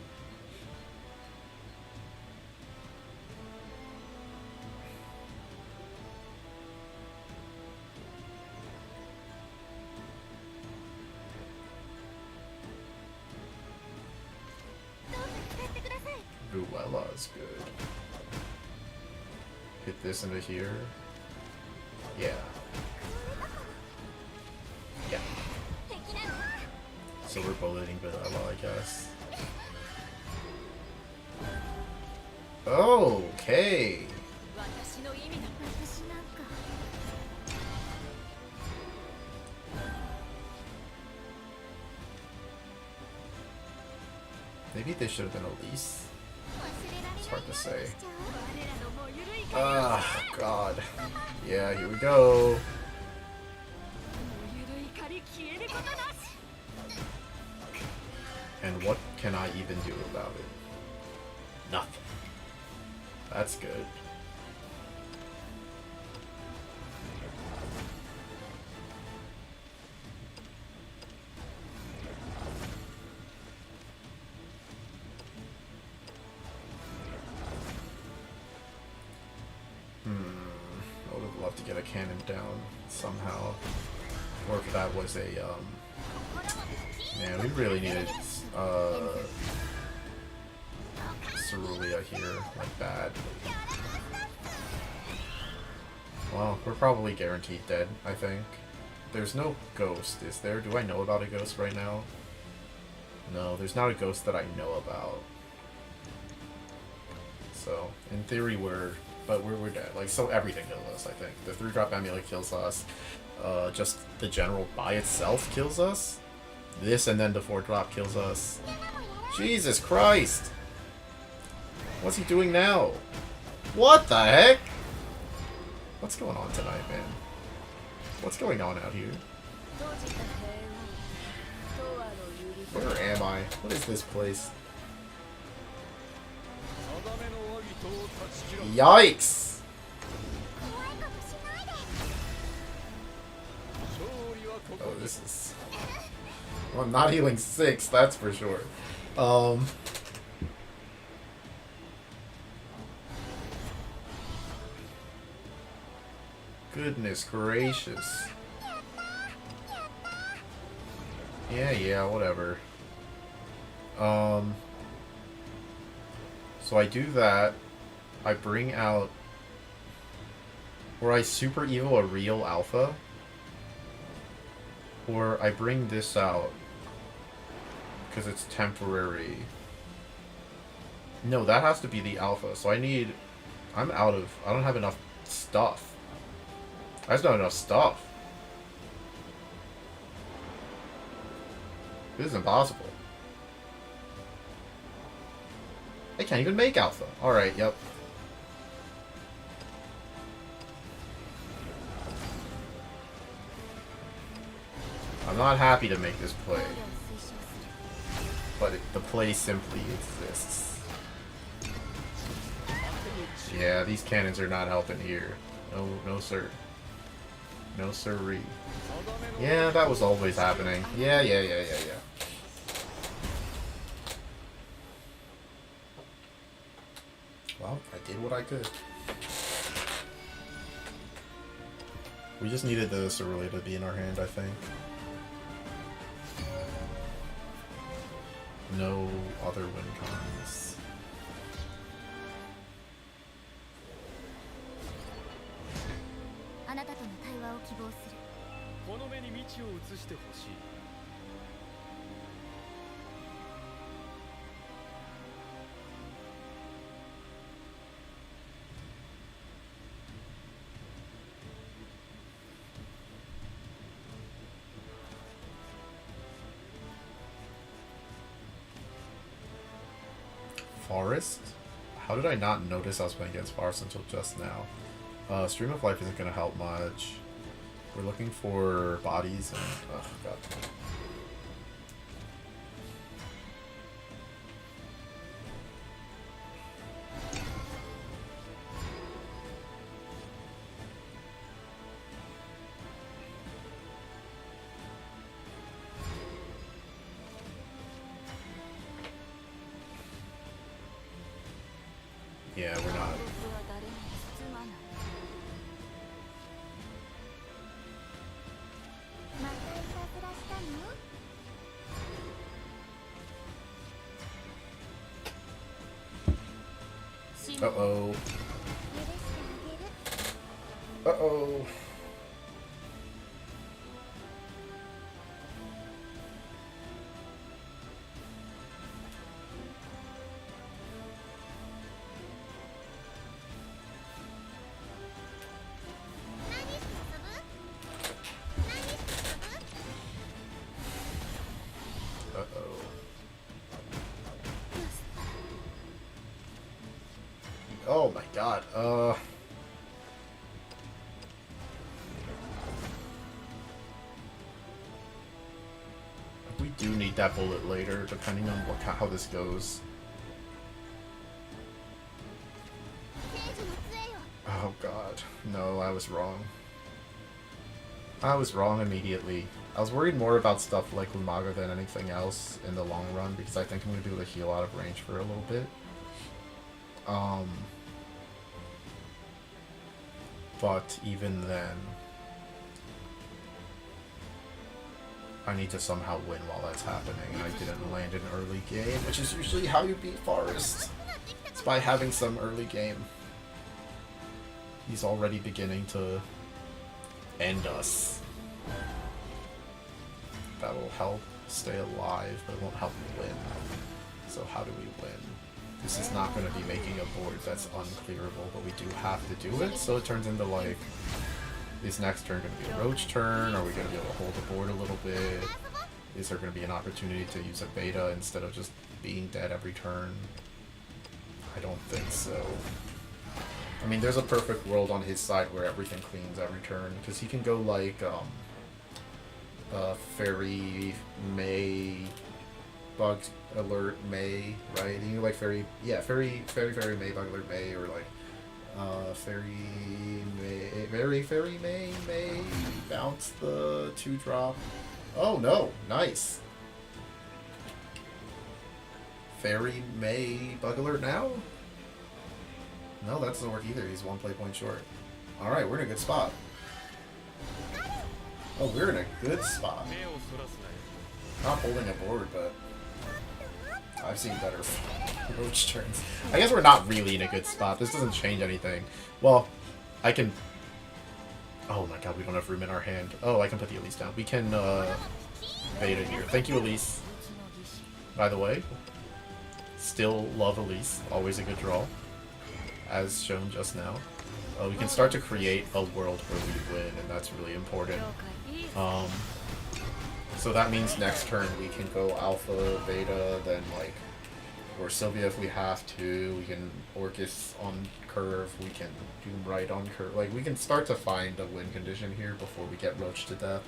Ruella is good. Hit this into here. Yeah. Yeah. So we're bulleting Ruella, I guess. Okay. Maybe they should have been Elise. It's hard to say. Ah, God. Yeah, here we go. And what can I even do about it? Nothing. That's good. I would have loved to get a cannon down somehow. Or if that was a, man, we really needed, Cerulean here, like bad. Well, we're probably guaranteed dead, I think. There's no ghost, is there? Do I know about a ghost right now? No, there's not a ghost that I know about. So, in theory, we're dead. Like, so everything kills us, I think. The 3-drop amulet kills us. Just the general by itself kills us. This and then the 4-drop kills us. Jesus Christ! What's he doing now? What the heck? What's going on tonight, man? What's going on out here? Where am I? What is this place? Yikes! Oh, this is... Well, I'm not healing 6, that's for sure. Goodness gracious. Yeah, whatever. So I do that. I bring out... Or I super evil a real alpha. Or I bring this out. Because it's temporary. No, that has to be the alpha. So I need... I don't have enough stuff. I just don't have enough stuff. This is impossible. I can't even make alpha. Alright, yep. I'm not happy to make this play. But the play simply exists. Yeah, these cannons are not helping here. No sir. No sirree. Yeah, that was always happening. Yeah. Well, I did what I could. We just needed the Cerulean to be in our hand, I think. No other win cons. Forest? How did I not notice I was playing against Forest until just now? Stream of Life isn't going to help much. We're looking for bodies and... Oh, God. Yeah, we're not. Uh-oh. Uh-oh. god. We do need that bullet later, depending on how this goes. Oh god. No, I was wrong. I was wrong immediately. I was worried more about stuff like Umaga than anything else in the long run, because I think I'm going to be able to heal out of range for a little bit. But even then, I need to somehow win while that's happening, and I didn't land an early game, which is usually how you beat Forest. It's by having some early game. He's already beginning to end us. That will help stay alive, but it won't help me win. So how do we win? This is not going to be making a board that's unclearable, but we do have to do it, so it turns into like, is next turn going to be a roach turn? Are we going to be able to hold the board a little bit? Is there going to be an opportunity to use a beta instead of just being dead every turn? I don't think so. I mean, there's a perfect world on his side where everything cleans every turn, because he can go like, Fairy May, Bug Alert May, right? You like Fairy May, Bug Alert May, or like Fairy May, bounce the 2-drop. Oh no, nice. Fairy May, Bug Alert now? No, that doesn't work either. He's 1 play point short. Alright, we're in a good spot. Oh, we're in a good spot. Not holding a board, but I've seen better roach turns. I guess we're not really in a good spot. This doesn't change anything. Well, I can... Oh my god, we don't have room in our hand. Oh, I can put the Elise down. We can, beta here. Thank you, Elise. By the way, still love Elise. Always a good draw, as shown just now. We can start to create a world where we win, and that's really important. So that means next turn we can go alpha, beta, then like, or Sylvia if we have to, we can Orcus on curve, we can Doom right on curve. Like, we can start to find a win condition here before we get roached to death,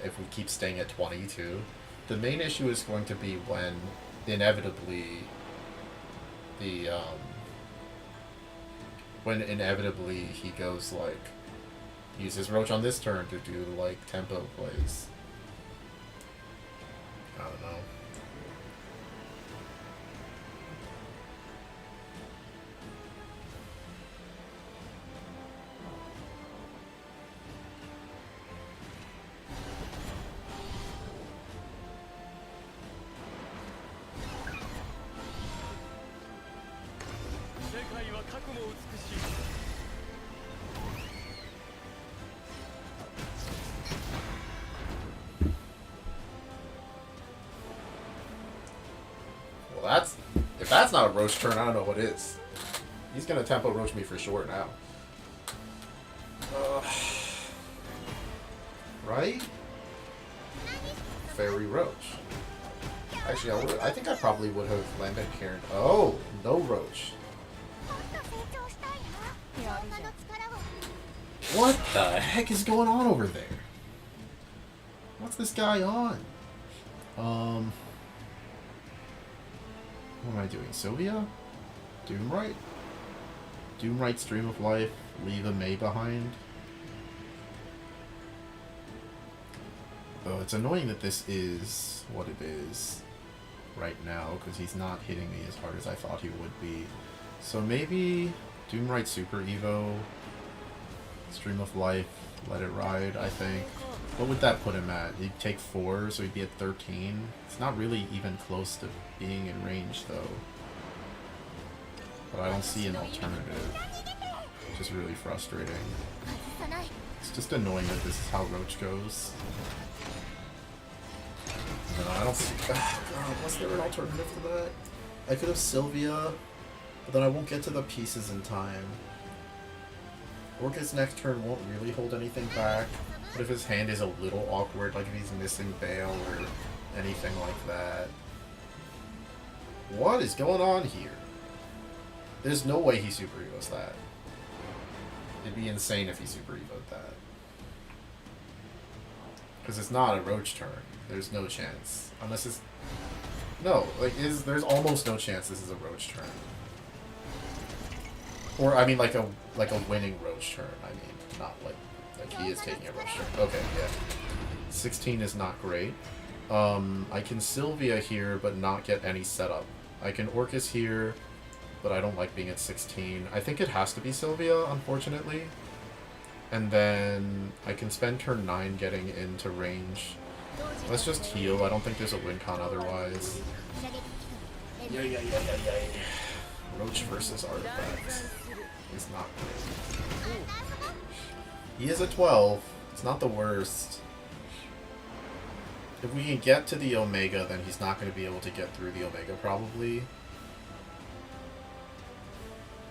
if we keep staying at 22. The main issue is going to be when, inevitably, he goes, like, uses roach on this turn to do, like, tempo plays. I don't know. If that's not a roach turn, I don't know what is. He's gonna tempo roach me for sure now. Right? Fairy roach. Actually, I think I probably would have landed Karen. Oh, no roach. What the heck is going on over there? What's this guy on? What am I doing? Sylvia? Doomright? Doomright, Stream of Life, leave a May behind. Oh, it's annoying that this is what it is right now, because he's not hitting me as hard as I thought he would be. So maybe Doomright Super Evo, Stream of Life, let it ride, I think. What would that put him at? He'd take 4, so he'd be at 13. It's not really even close to being in range, though. But I don't see an alternative, which is really frustrating. It's just annoying that this is how Roach goes. No, I don't see... Oh, God, was there an alternative to that? I could have Sylvia, but then I won't get to the pieces in time. Orcus next turn won't really hold anything back. But if his hand is a little awkward, like if he's missing Bale or anything like that. What is going on here? There's no way he Super Evos that. It'd be insane if he Super Evoed that. Because it's not a Roach turn. There's no chance. Unless it's... No, like, there's almost no chance this is a Roach turn. Or, I mean, like a winning Roach turn. I mean, not like he is taking a Roach turn. Okay, yeah. 16 is not great. I can Sylvia here, but not get any setup. I can Orcus here, but I don't like being at 16. I think it has to be Sylvia, unfortunately. And then I can spend turn 9 getting into range. Let's just heal. I don't think there's a win con otherwise. Yeah. Roach versus Artifact is not great. He is a 12. It's not the worst. If we can get to the Omega, then he's not going to be able to get through the Omega, probably.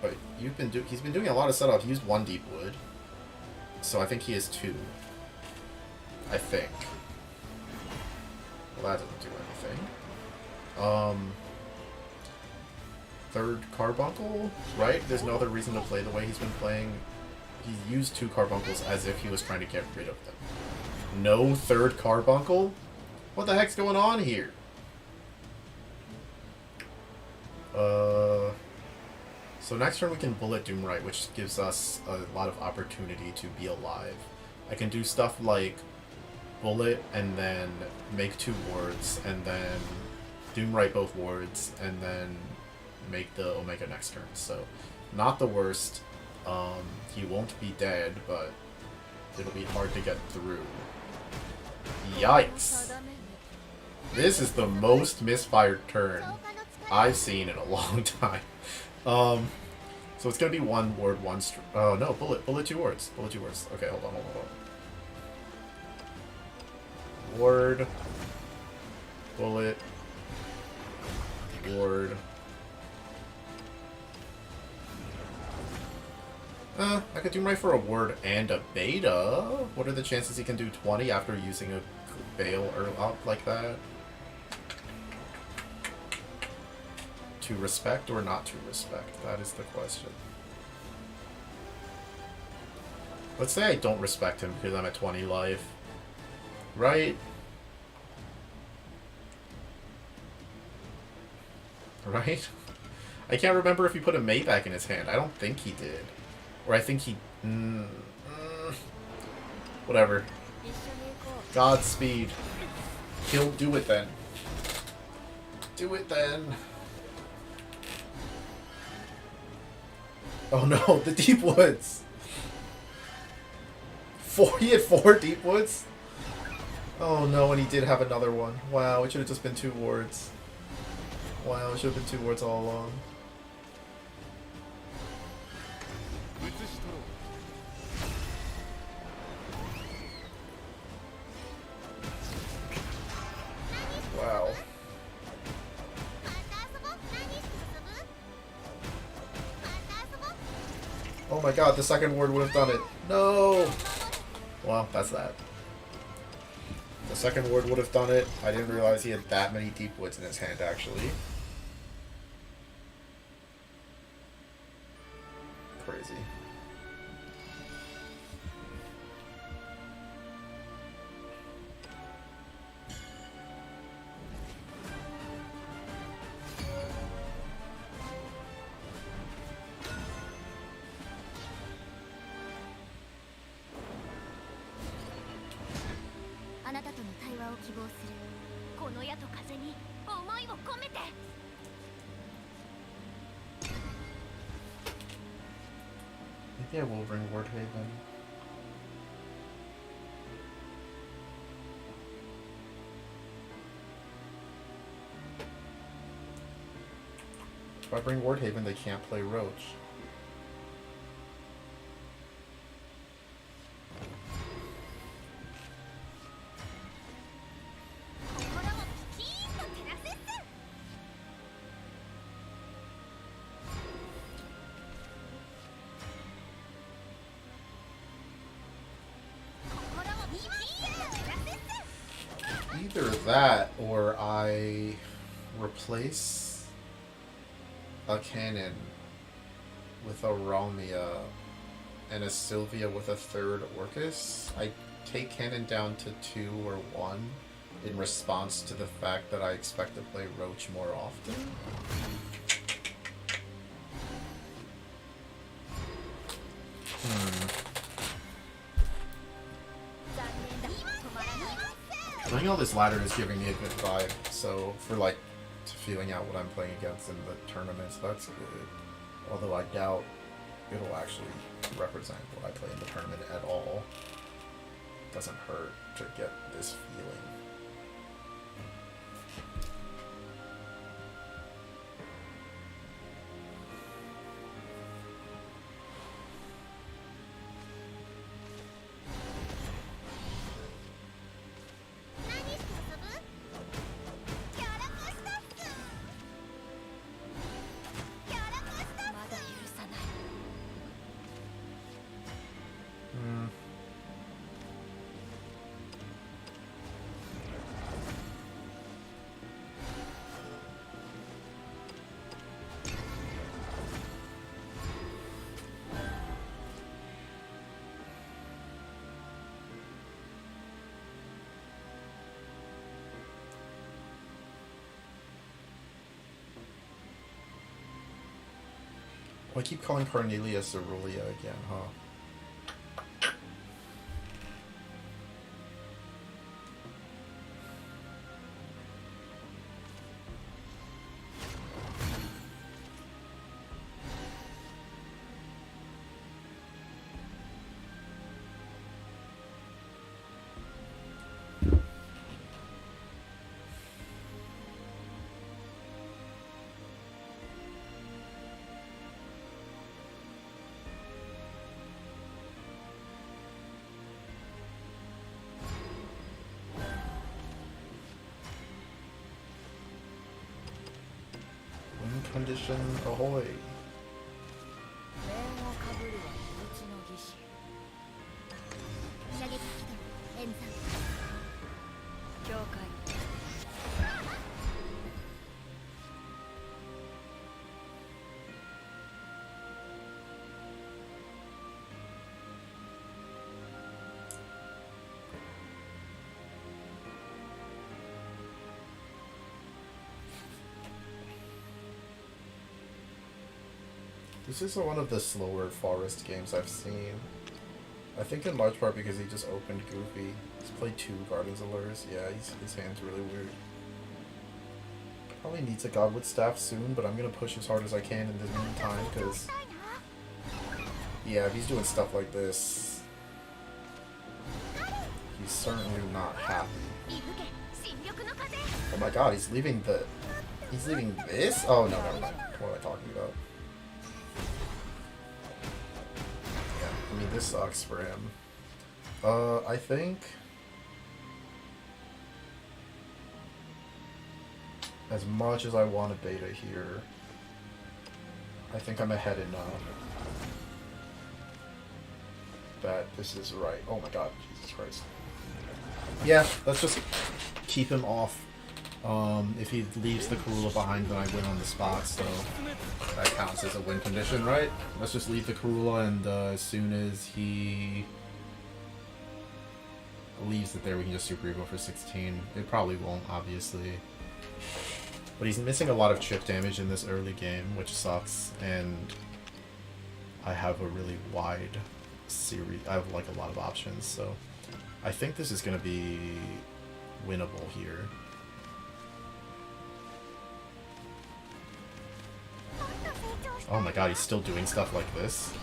But he's been doing a lot of setup. He used 1 Deep Wood. So I think he has 2. I think. Well, that doesn't do anything. Third Carbuncle, right? There's no other reason to play the way he's been playing. He used 2 Carbuncles as if he was trying to get rid of them. No third Carbuncle? What the heck's going on here? So next turn we can Bullet Doomright, which gives us a lot of opportunity to be alive. I can do stuff like Bullet and then make 2 wards, and then Doomright both wards, and then make the Omega next turn. So, not the worst. He won't be dead, but it'll be hard to get through. Yikes! This is the most misfired turn I've seen in a long time. So it's gonna be 1 ward, 1 oh no, bullet 2 wards. Bullet 2 wards. Okay, hold on. Ward. Bullet. Ward. I could do right for a ward and a beta. What are the chances he can do 20 after using a Bale or up like that? To respect or not to respect? That is the question. Let's say I don't respect him because I'm at 20 life. Right? Right? I can't remember if he put a May back in his hand. I don't think he did. Or I think he... whatever. Godspeed. He'll do it then. Do it then. Oh no, the Deep Woods! He had 4 Deep Woods? Oh no, and he did have another one. Wow, it should have just been 2 wards. Wow, it should have been 2 wards all along. Wow. Oh my god, the second ward would have done it. No! Well, that's that. The second ward would have done it. I didn't realize he had that many Deep Woods in his hand, actually. Crazy. Maybe I will bring Wardhaven. If I bring Wardhaven, they can't play Roach. Either that, or I replace a cannon with a Romia and a Sylvia with a third Orcus, I take Cannon down to 2 or 1 in response to the fact that I expect to play Roach more often. Playing all this ladder is giving me a good vibe, so for like feeling out what I'm playing against in the tournaments, that's good. Although I doubt it'll actually represent what I play in the tournament at all. Doesn't hurt to get this feeling. I keep calling Cornelia Cerulia again, huh? Condition ahoy. This is one of the slower Forest games I've seen. I think in large part because he just opened Goofy. He's played 2 Guardians of Lures. Yeah, his hand's really weird. Probably needs a Godwood Staff soon, but I'm gonna push as hard as I can in the meantime, because... yeah, if he's doing stuff like this... he's certainly not happy. Oh my god, he's leaving the... he's leaving this? Oh no, never mind. What am I talking about? I mean, this sucks for him. I think... as much as I want a beta here, I think I'm ahead enough that this is right. Oh my god, Jesus Christ. Yeah, let's just keep him off. If he leaves the Karula behind, then I win on the spot, so that counts as a win condition, right? Let's just leave the Karula, and as soon as he leaves it there, we can just Super Evo for 16. It probably won't, obviously. But he's missing a lot of chip damage in this early game, which sucks, and I have a really wide series. I have like a lot of options, so I think this is going to be winnable here. Oh my god, he's still doing stuff like this?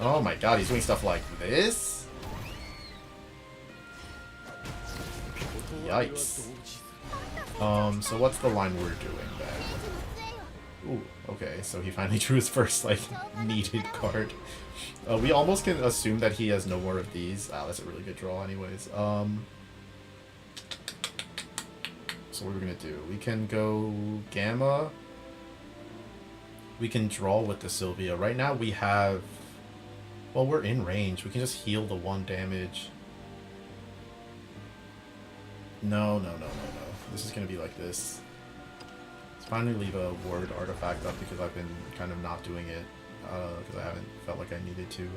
Oh my god, he's doing stuff like this? Yikes. So what's the line we're doing then? Ooh, okay, so he finally drew his first, like, needed card. We almost can assume that he has no more of these. Ah, that's a really good draw anyways. So what are we gonna do? We can go Gamma. We can draw with the Sylvia. Right now we have... well, we're in range. We can just heal the 1 damage. No. This is gonna be like this. Finally leave a ward artifact up because I've been kind of not doing it because I haven't felt like I needed to.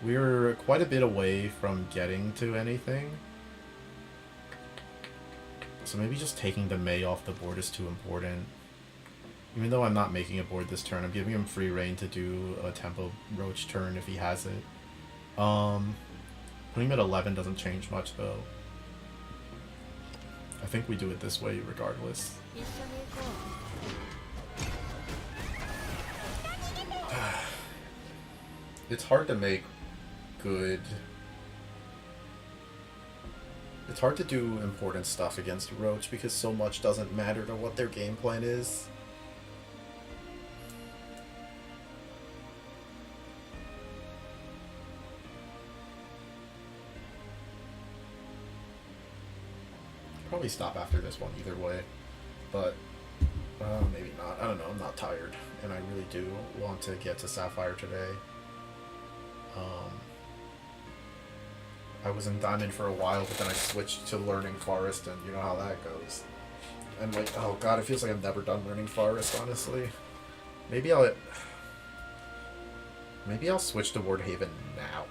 We're quite a bit away from getting to anything. So maybe just taking the May off the board is too important. Even though I'm not making a board this turn, I'm giving him free reign to do a Tempo Roach turn if he has it. Putting him at 11 doesn't change much though. I think we do it this way regardless. It's hard to make good... It's hard to do important stuff against Roach because so much doesn't matter to what their game plan is. Probably stop after this one either way, but maybe not. I don't know, I'm not tired, and I really do want to get to Sapphire today. I was in Diamond for a while, but then I switched to learning Forest, and you know how that goes. And like, oh god, it feels like I'm never done learning Forest, honestly. Maybe I'll switch to Ward Haven now.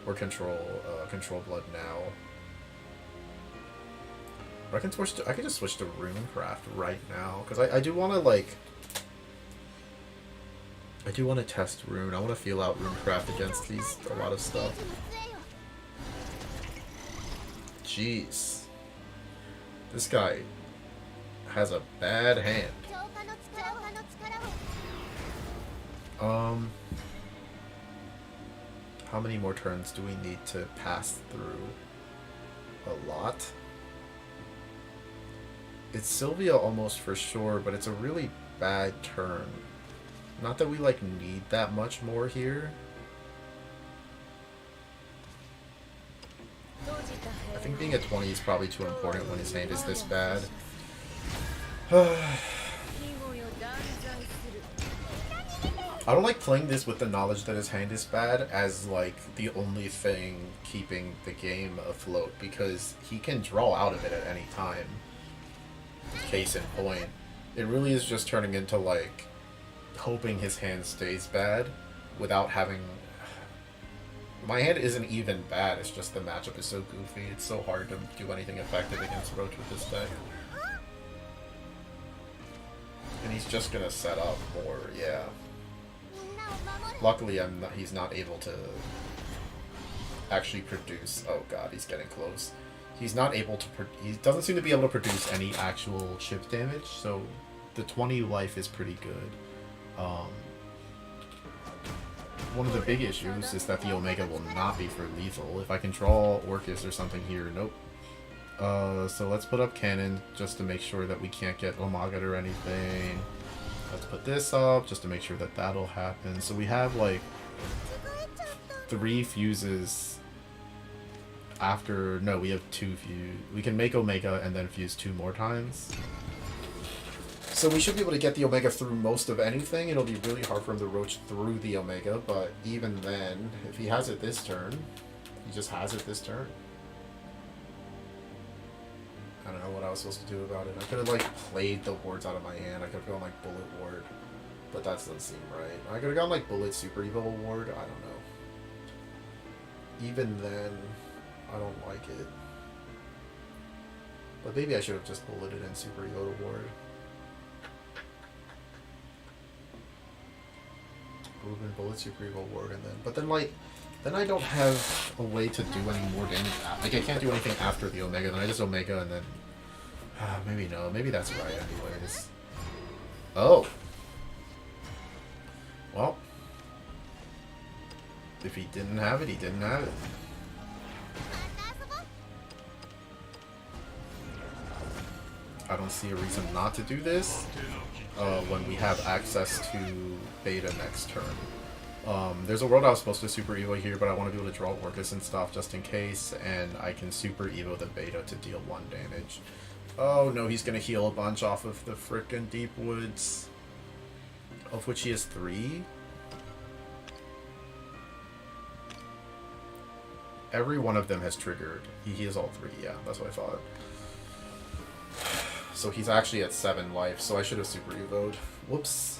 Or Control Blood now. Or I can just switch to Runecraft right now, because I do want to, like... I do want to test Rune. I want to feel out Runecraft against a lot of stuff. Jeez. This guy has a bad hand. How many more turns do we need to pass through? A lot. It's Sylvia almost for sure, but it's a really bad turn. Not that we, like, need that much more here. I think being at 20 is probably too important when his hand is this bad. I don't like playing this with the knowledge that his hand is bad as, like, the only thing keeping the game afloat, because he can draw out of it at any time. Case in point. It really is just turning into, like, hoping his hand stays bad without having... My hand isn't even bad, it's just the matchup is so goofy. It's so hard to do anything effective against Roach with this deck. And he's just gonna set up more, yeah. Luckily, he's not able to actually produce... Oh god, he's getting close. He's not able to... He doesn't seem to be able to produce any actual chip damage, so the 20 life is pretty good. One of the big issues is that the Omega will not be for lethal. If I can draw Orcus or something here, nope. So let's put up Cannon just to make sure that we can't get Omega or anything. Let's put this up just to make sure that that'll happen. So we have like 3 fuses after... No, we have 2 fuse. We can make Omega and then fuse 2 more times. So we should be able to get the Omega through most of anything. It'll be really hard for him to Roach through the Omega, but even then, if he has it this turn, he just has it this turn. I don't know what I was supposed to do about it. I could have, like, played the wards out of my hand. I could have gone, like, Bullet Ward, but that doesn't seem right. I could have gone, like, Bullet Super Evil Ward. I don't know. Even then, I don't like it. But maybe I should have just bulleted in Super Evil Ward. Bullet Super Evil Ward, and then, but then, like, then I don't have a way to do any more damage. Like, I can't do anything after the Omega. Then I just Omega, and then maybe no, maybe that's right. Anyways, oh, well, if he didn't have it, he didn't have it. I don't see a reason not to do this. When we have access to beta next turn. There's a world I was supposed to Super Evo here, but I want to be able to draw Orcus and stuff just in case, and I can Super Evo the beta to deal 1 damage. Oh no, he's going to heal a bunch off of the frickin' Deep Woods, of which he has 3. Every one of them has triggered. He has all 3, yeah, that's what I thought. So he's actually at 7 life, so I should have Super Evo'd. Whoops.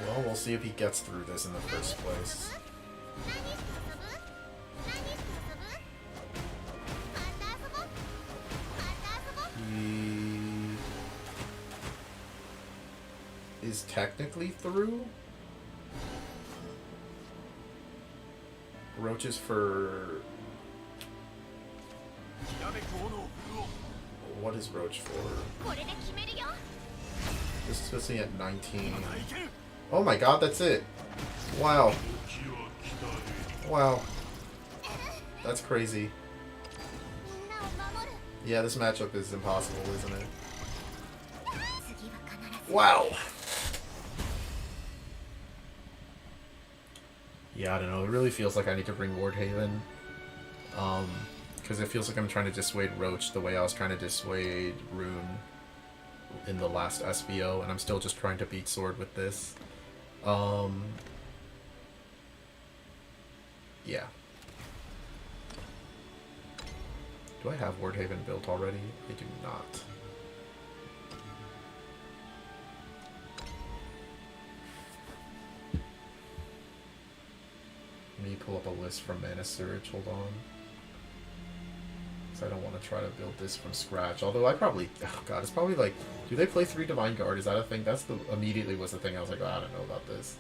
Well, we'll see if he gets through this in the first place. He is technically through. Roach is for... What is Roach for? This is supposed to be at 19. Oh my god, that's it! Wow. Wow. That's crazy. Yeah, this matchup is impossible, isn't it? Wow! Yeah, I don't know. It really feels like I need to bring Wardhaven. Because it feels like I'm trying to dissuade Roach the way I was trying to dissuade Rune in the last SBO, and I'm still just trying to beat Sword with this. Yeah. Do I have Wardhaven built already? I do not. Let me pull up a list from Mana Surge, hold on. Because I don't want to try to build this from scratch. Although I probably, oh god, it's probably like, do they play 3 Divine Guard? Is that a thing? That's the, immediately was the thing I was like, oh, I don't know about this.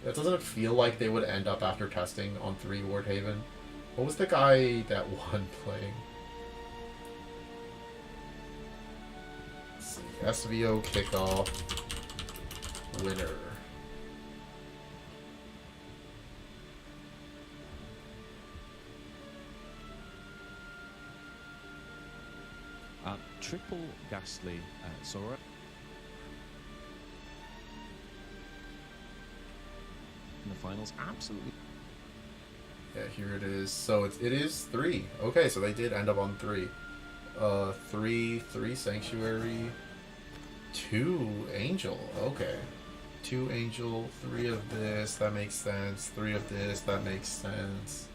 That doesn't feel like they would end up after testing on 3 Wardhaven. What was the guy that won playing? Let's see, SVO kickoff winner. Triple Ghastly Sora. In the finals, absolutely. Yeah, here it is. So it is 3. Okay, so they did end up on 3. 3 Sanctuary, 2 Angel. Okay. 2 Angel, 3 of this, that makes sense. 3 of this, that makes sense.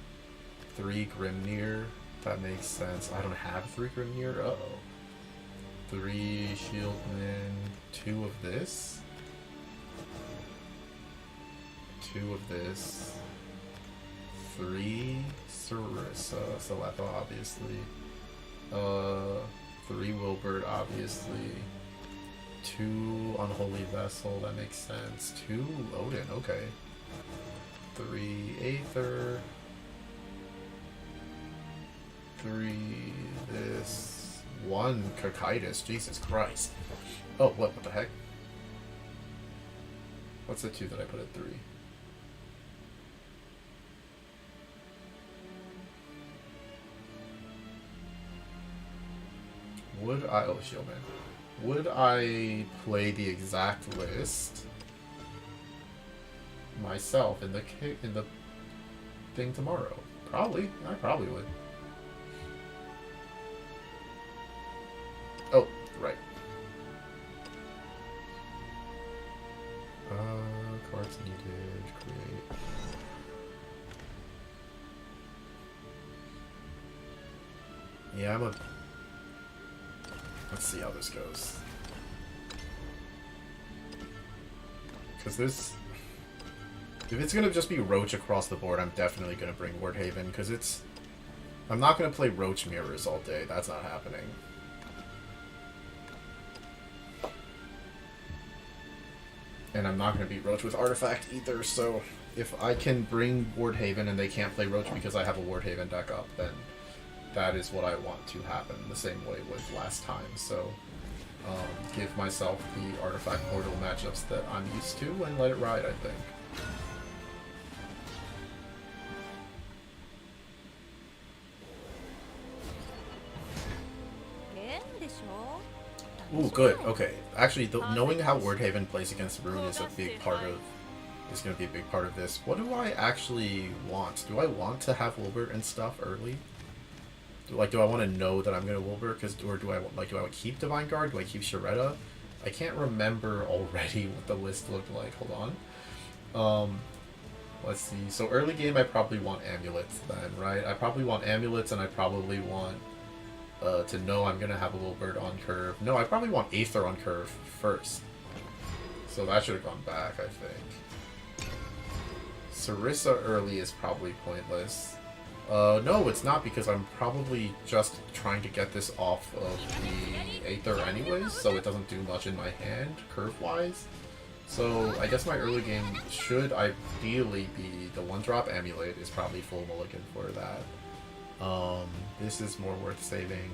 3 Grimnir, that makes sense. I don't have 3 Grimnir. Uh-oh. 3 Shieldman, 2 of this. 2 of this. 3 Sarissa, Saletha, obviously. 3 Wilbert, obviously. 2 Unholy Vessel, that makes sense. 2 Odin, okay. 3 Aether. 3 this. 1 Cocytus, Jesus Christ. Oh, what the heck? What's the 2 that I put at 3? Would I... Oh, Shieldman. Would I play the exact list myself in the thing tomorrow? Probably. I probably would. Oh, right. Cards needed. Create. Yeah, I'm a... Let's see how this goes. Because this... If it's going to just be Roach across the board, I'm definitely going to bring Wardhaven, because it's... I'm not going to play Roach Mirrors all day. That's not happening. And I'm not going to beat Roach with Artifact either, so if I can bring Wardhaven and they can't play Roach because I have a Wardhaven deck up, then that is what I want to happen, the same way with last time. So give myself the Artifact Portal matchups that I'm used to and let it ride, I think. Ooh, good. Okay. Actually, knowing how Wardhaven plays against Rune is a big part of... is going to be a big part of this. What do I actually want? Do I want to have Wilbert and stuff early? Do I want to know that I'm going to Wilbert? Or do I keep Divine Guard? Do I keep Sharetta? I can't remember already what the list looked like. Hold on. Let's see. So early game, I probably want Amulets then, right? I probably want Amulets, and I probably want to know I'm gonna have a Wilbert on curve. No, I probably want Aether on curve first. So that should have gone back, I think. Sarissa early is probably pointless. No, it's not, because I'm probably just trying to get this off of the Aether anyways, so it doesn't do much in my hand, curve-wise. So I guess my early game should ideally be the 1-drop Amulet is probably full mulligan for that. This is more worth saving.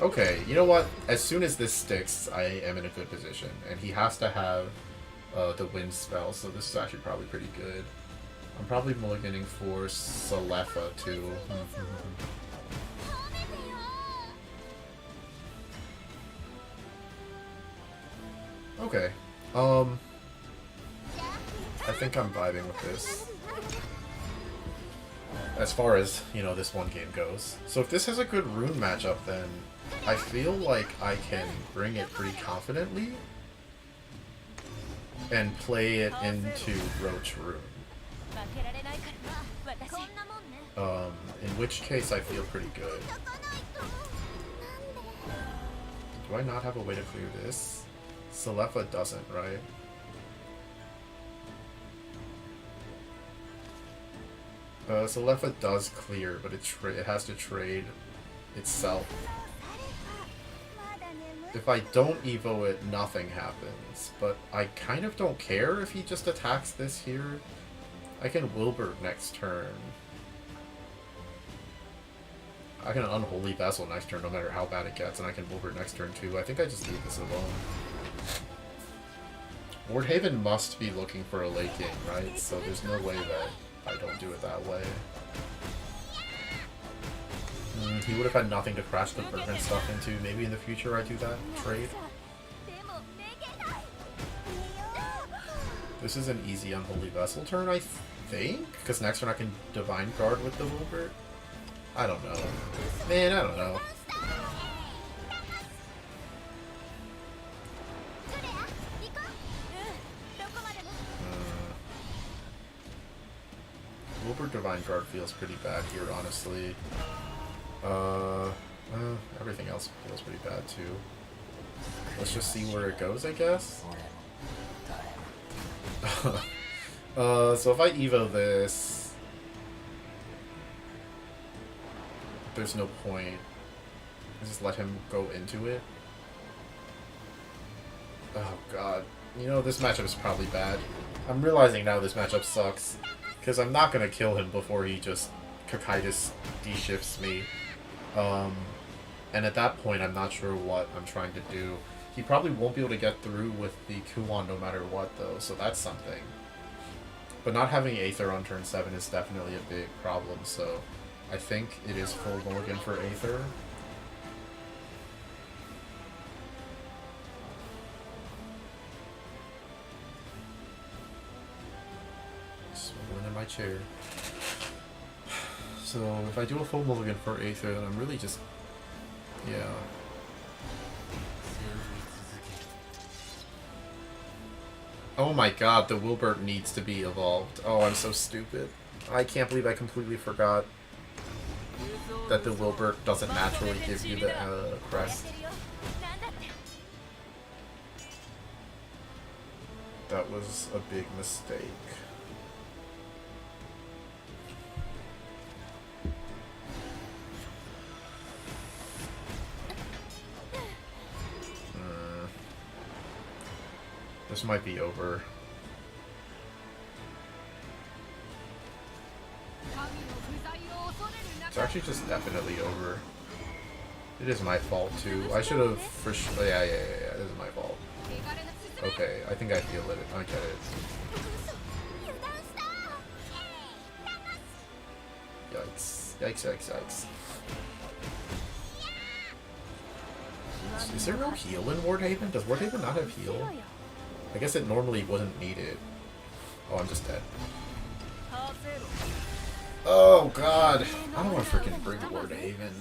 Okay, you know what? As soon as this sticks, I am in a good position. And he has to have the wind spell, so this is actually probably pretty good. I'm probably mulliganing for Salefa too. Okay. I think I'm vibing with this. As far as, you know, this one game goes. So if this has a good rune matchup, then I feel like I can bring it pretty confidently and play it into Roach Rune. In which case I feel pretty good. Do I not have a way to clear this? Salefa doesn't, right? Salefa does clear, but it has to trade itself. If I don't Evo it, nothing happens. But I kind of don't care if he just attacks this here. I can Wilbert next turn. I can Unholy Vessel next turn no matter how bad it gets, and I can Wilbert next turn too. I think I just leave this alone. Wardhaven must be looking for a late game, right? So there's no way that I don't do it that way. He would have had nothing to crash the Bergman stuff into. Maybe in the future I do that trade. This is an easy Unholy Vessel turn, I think? Because next turn I can Divine Guard with the Wilbert? I don't know. Man, I don't know. Wilbert Divine Guard feels pretty bad here, honestly. Everything else feels pretty bad too. Let's just see where it goes, I guess. So if I Evo this, there's no point. I just let him go into it. Oh god. You know, this matchup is probably bad. I'm realizing now this matchup sucks. Because I'm not going to kill him before he just Cocytus D-shifts me. And at that point, I'm not sure what I'm trying to do. He probably won't be able to get through with the Kuon no matter what, though, so that's something. But not having Aether on turn 7 is definitely a big problem, so I think it is full mulligan for Aether. Swiveling in my chair. So if I do a full mulligan for Aether, then I'm really just... yeah. Oh my god, the Wilbert needs to be evolved. Oh, I'm so stupid. I can't believe I completely forgot that the Wilbert doesn't naturally give you the crest. That was a big mistake. This might be over. It's actually just definitely over. It is my fault too. I should have for sure. Yeah. This is my fault. Okay, I think I feel it. I get it. Yikes! Yikes! Is there no heal in Wardhaven? Does Wardhaven not have heal? I guess it normally wasn't needed. Oh, I'm just dead. Oh god! I don't want to freaking bring Wardhaven.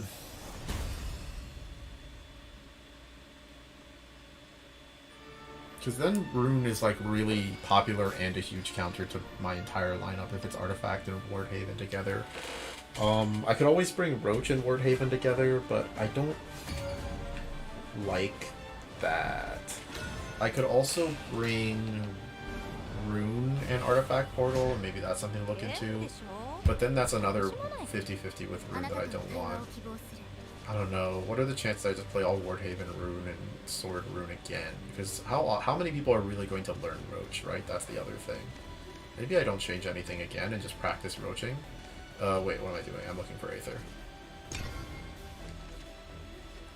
Because then Rune is like really popular and a huge counter to my entire lineup if it's Artifact and Wardhaven together. I could always bring Roach and Wordhaven together, but I don't like that. I could also bring Rune and Artifact Portal, maybe that's something to look into. But then that's another 50-50 with Rune that I don't want. I don't know. What are the chances I just play all Wordhaven Rune and Sword Rune again? Because how many people are really going to learn Roach, right? That's the other thing. Maybe I don't change anything again and just practice roaching. Wait, what am I doing? I'm looking for Aether.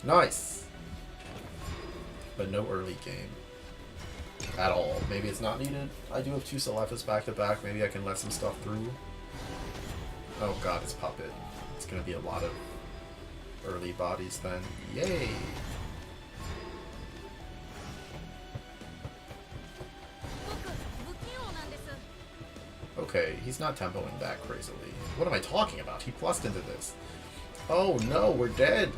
Nice! But no early game. At all. Maybe it's not needed. I do have 2 Celephus back to back. Maybe I can let some stuff through. Oh god, it's Puppet. It's gonna be a lot of early bodies then. Yay! Okay, he's not tempoing that crazily. What am I talking about? He plussed into this. Oh no, we're dead!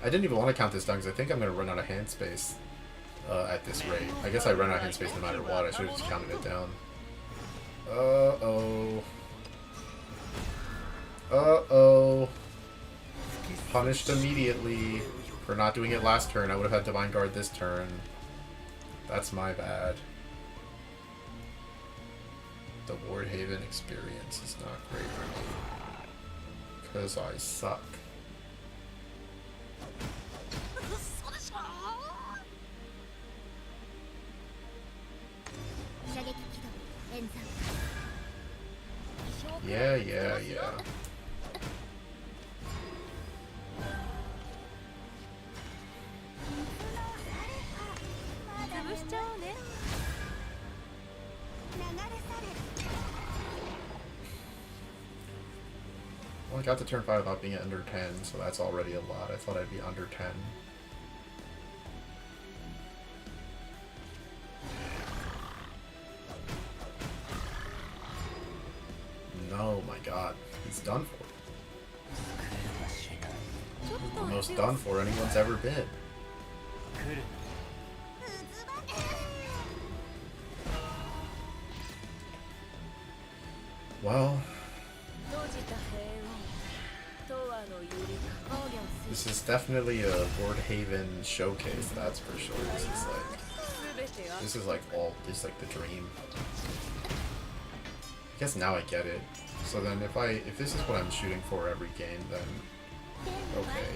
I didn't even want to count this down because I think I'm going to run out of hand space at this rate. I guess I run out of hand space no matter what. I should have just counted it down. Uh-oh. Uh-oh. Punished immediately for not doing it last turn. I would have had Divine Guard this turn. That's my bad. The Wardhaven experience is not great for me. Because I suck. Yeah. Well, I got to turn 5 without being under 10, so that's already a lot. I thought I'd be under 10. No, my god. He's done for. He's the most done for anyone's ever been. Well, this is definitely a Wordhaven showcase, that's for sure. This is like the dream. I guess now I get it. So then if this is what I'm shooting for every game, then okay.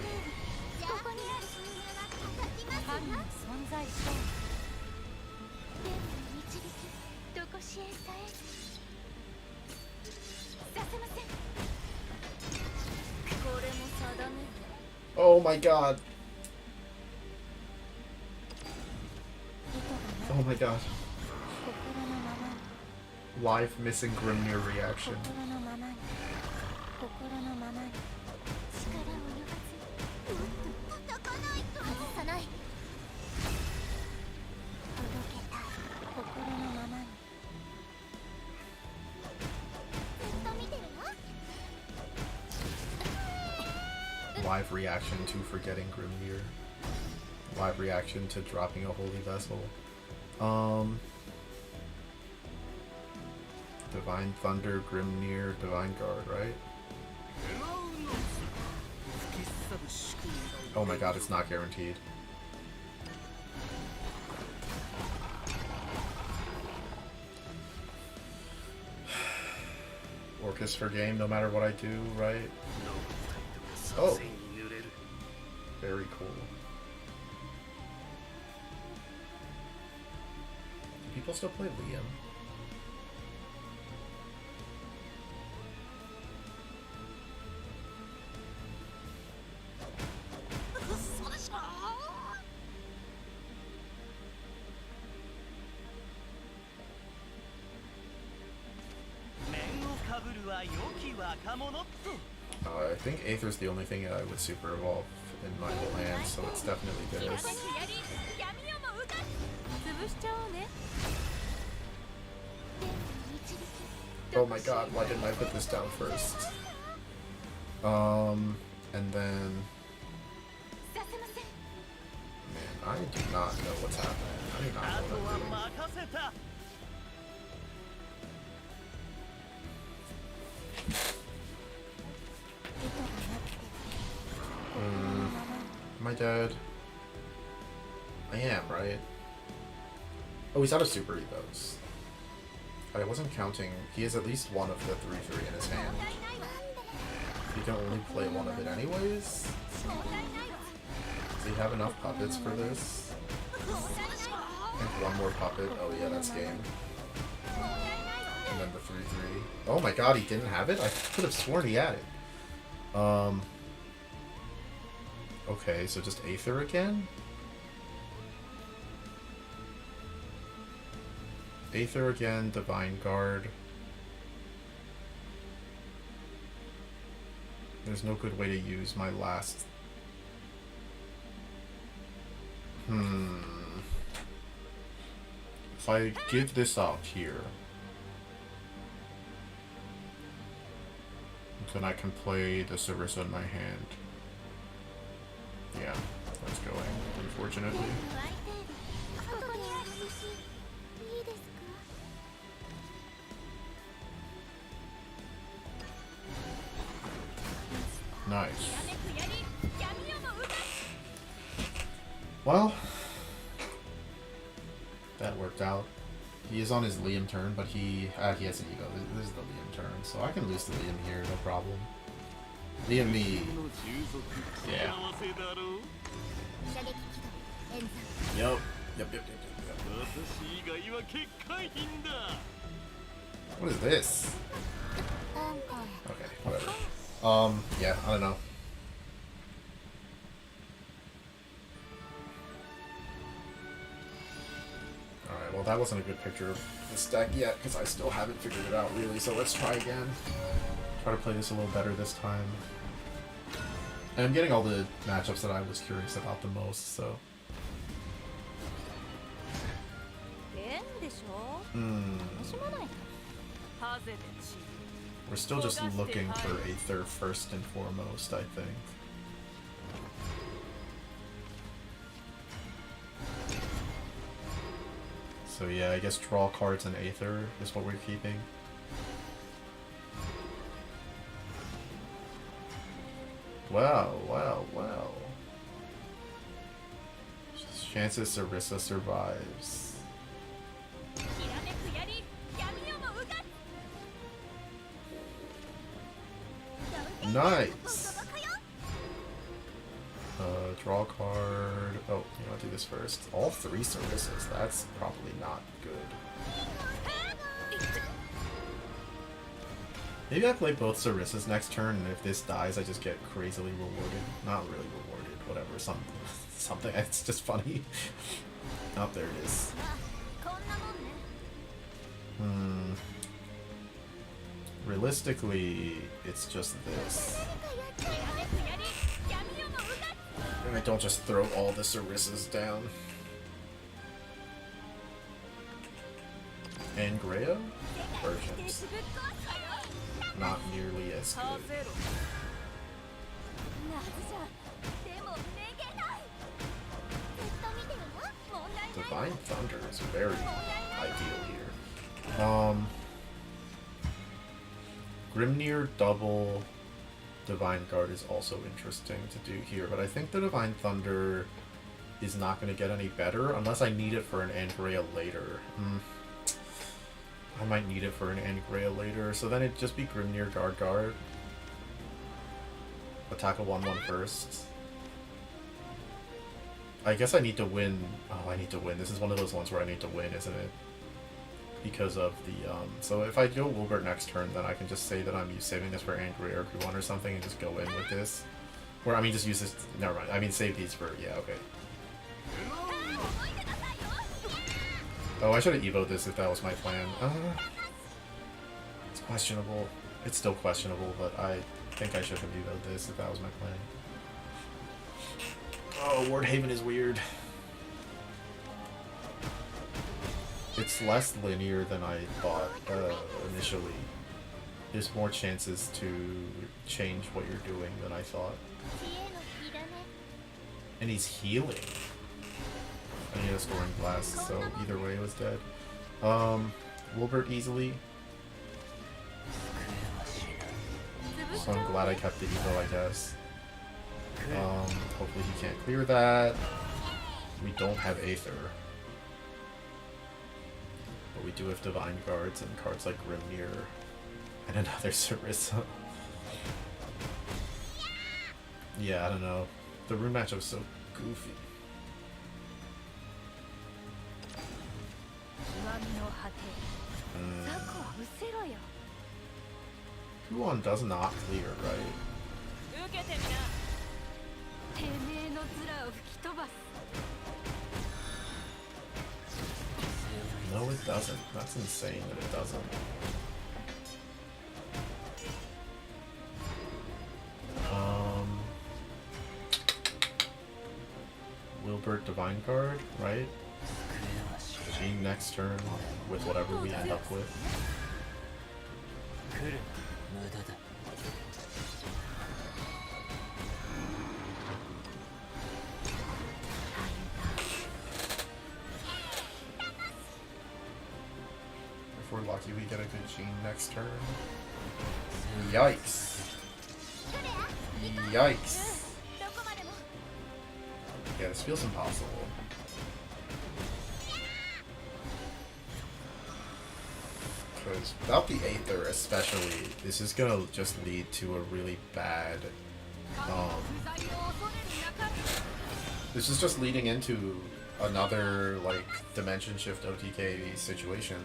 Oh my god. Oh my god. Live missing Grimnir reaction. Live reaction to forgetting Grimnir. Live reaction to dropping a Holy Vessel. Divine Thunder, Grimnir, Divine Guard, right? Oh my god, it's not guaranteed. Orcus for game, no matter what I do, right? Oh! Very cool. Do people still play Liam? I think Aether's the only thing I would super evolve in my whole hand, so it's definitely this. Oh my god, why didn't I put this down first? And then... Man, I do not know what's happening. I do not know what I'm doing. dead? I am, right? Oh, he's out of super evos. I wasn't counting. He has at least one of the 3/3 in his hand. He can only play one of it anyways? Does he have enough puppets for this? I think one more puppet. Oh yeah, that's game. And then the 3/3. Oh my god, he didn't have it? I could have sworn he had it. Okay, so just Aether again? Aether again, Divine Guard. There's no good way to use my last... If I give this up here, then I can play the Sarissa in my hand. Yeah, that's going, unfortunately. Nice. Well, that worked out. He is on his Liam turn, but he has an ego. This is the Liam turn, so I can lose the Liam here, no problem. Liam me. Yeah. Yep. What is this? Okay, whatever. Yeah, I don't know. Alright, well that wasn't a good picture of this deck yet, because I still haven't figured it out really, so let's try again. Try to play this a little better this time. And I'm getting all the matchups that I was curious about the most, so... We're still just looking for Aether first and foremost, I think. So yeah, I guess draw cards and Aether is what we're keeping. Wow. Chances Sarissa survives. Nice! Draw card. Oh, you know, I'll do this first. All 3 Sarissas. That's probably not good. Maybe I play both Sarissas next turn, and if this dies, I just get crazily rewarded. Not really rewarded, whatever. Something. It's just funny. Oh, there it is. Realistically, it's just this. And I don't just throw all the Sarissas down. Angrea? Versions. Not nearly as good. Divine Thunder is very ideal here. Grimnir double Divine Guard is also interesting to do here, but I think the Divine Thunder is not going to get any better unless I need it for an Angrea later. I might need it for an Angrea later, so then it'd just be Grimnir Guard. Attack a 1/1 first. I guess I need to win. Oh, I need to win. This is one of those ones where I need to win, isn't it? Because of the, so if I go Wilbert next turn, then I can just say that I'm saving this for Angry or Q1 or something and just go in with this. Or, I mean, just use this, never mind. I mean, save these for, yeah, okay. Oh, I should have evoed this if that was my plan. It's questionable. It's still questionable, but I think I should have evoed this if that was my plan. Oh, Wardhaven is weird. It's less linear than I thought initially. There's more chances to change what you're doing than I thought. And he's healing. And he has Scoring Blast, so either way it was dead. Wilbert easily. So I'm glad I kept the evo, I guess. Hopefully he can't clear that. We don't have Aether. But we do have Divine Guards and cards like Grimnir and another Sarissa. Yeah, I don't know. The rune matchup is so goofy. Huon does not clear, right? No, it doesn't. That's insane that it doesn't. Wilbert Divine Guard, right? Gene next turn with whatever we end up with. If we're lucky, we get a good Gene next turn. Yikes. Yikes. Yeah, this feels impossible. Because without the Aether especially, this is gonna just lead to a really bad, this is just leading into another, like, Dimension Shift OTK situation.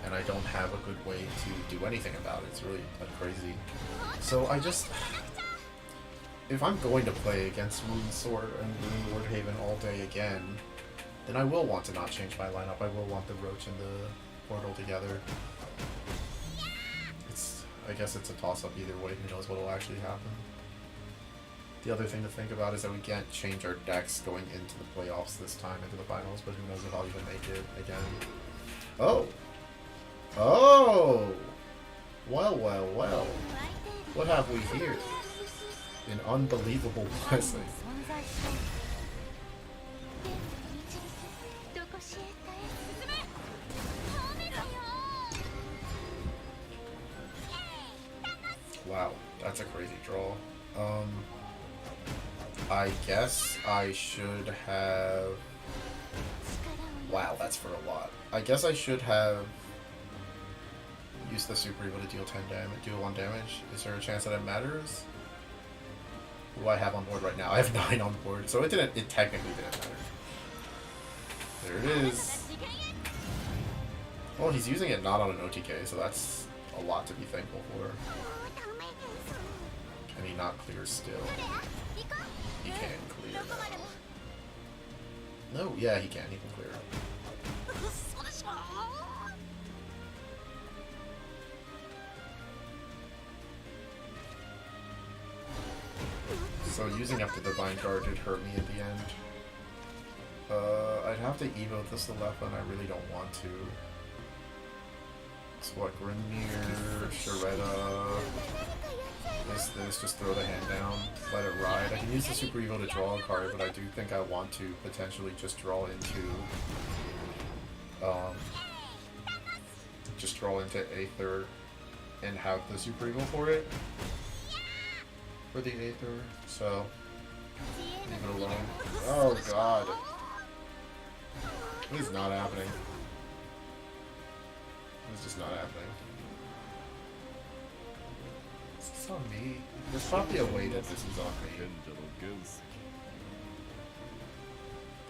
And I don't have a good way to do anything about it. It's really crazy. So I just... If I'm going to play against Moonsword and Rune Lord Haven all day again, then I will want to not change my lineup. I will want the Roach and the Portal together. I guess it's a toss-up either way. Who knows what will actually happen. The other thing to think about is that we can't change our decks going into the playoffs this time, into the finals, but who knows if I'll even make it again. Oh! Oh! Well, well, well. What have we here? An unbelievable blessing. Wow, that's a crazy draw. I guess I should have... Wow, that's for a lot. I guess I should have used the Super Evo to deal 10 damage, deal 1 damage. Is there a chance that it matters? Who do I have on board right now? I have 9 on board, so it technically didn't matter. There it is. Well, he's using it not on an OTK, so that's a lot to be thankful for. Can he not clear still? He can clear now. No, yeah, he can clear. So using up the Divine Guard did hurt me at the end. I'd have to Evo this to left, and I really don't want to. So what, Grimnir, Sharetta, this, just throw the hand down, let it ride. I can use the Super Evo to draw a card, but I do think I want to potentially just draw into, Aether and have the Super Evo for it. For the Aether, so leave it alone. Oh god. This is not happening. This is just not happening. Is this on me? There's probably a way that this is on me.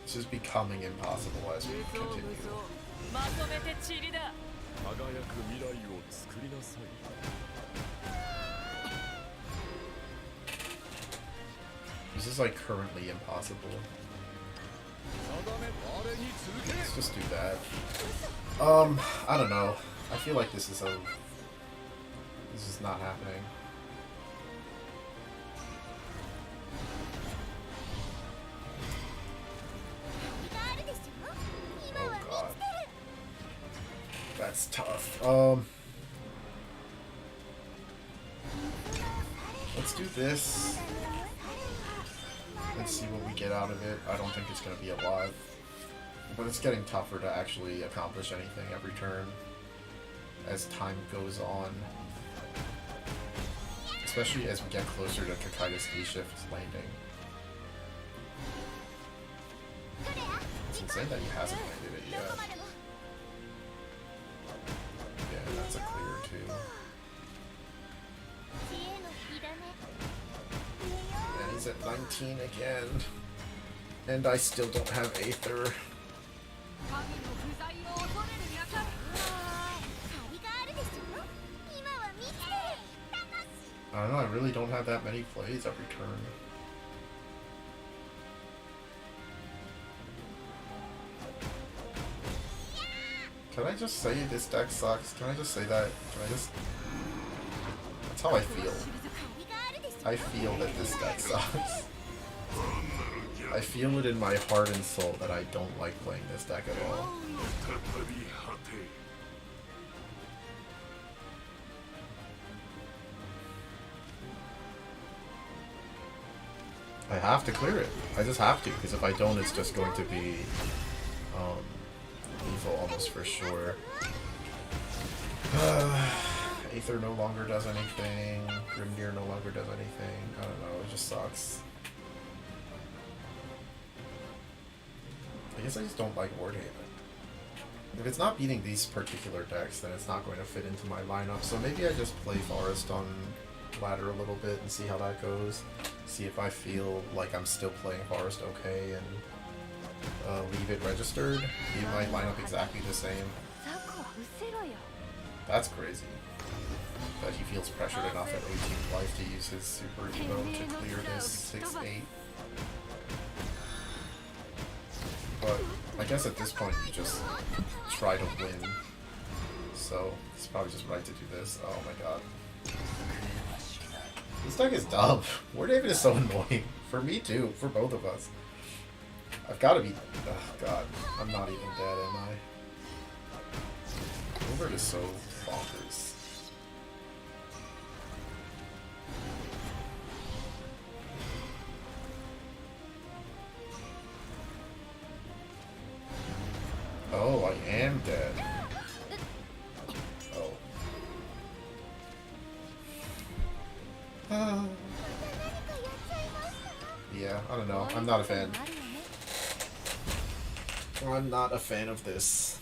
This is becoming impossible as we continue. This is like currently impossible. Let's just do that. I don't know. I feel like this is not happening. Oh god. That's tough. Let's do this. Let's see what we get out of it. I don't think it's going to be a lot. But it's getting tougher to actually accomplish anything every turn as time goes on. Especially as we get closer to Kakai's D-shift landing. It's insane that he hasn't landed it yet. Yeah, that's a clear too. And he's at 19 again. And I still don't have Aether. I don't know, I really don't have that many plays every turn. Can I just say this deck sucks? Can I just say that? Can I just... That's how I feel. I feel that this deck sucks. I feel it in my heart and soul that I don't like playing this deck at all. I have to clear it. I just have to, because if I don't, it's just going to be lethal almost for sure. Aether no longer does anything. Grimnir no longer does anything. I don't know, it just sucks. I guess I just don't like Wardhaven. If it's not beating these particular decks, then it's not going to fit into my lineup. So maybe I just play Forest on ladder a little bit and see how that goes. See if I feel like I'm still playing Forest okay and leave it registered. Leave my lineup exactly the same. That's crazy. That he feels pressured enough at 18th life to use his super ego to clear this 6-8. But I guess at this point you just try to win. So it's probably just right to do this. Oh my god. This deck is dumb. Wardhaven is so annoying. For me too. For both of us. I've got to be... Oh god. I'm not even dead, am I? Over is so bonkers. Oh, I am dead. Oh. Yeah, I don't know. I'm not a fan. I'm not a fan of this.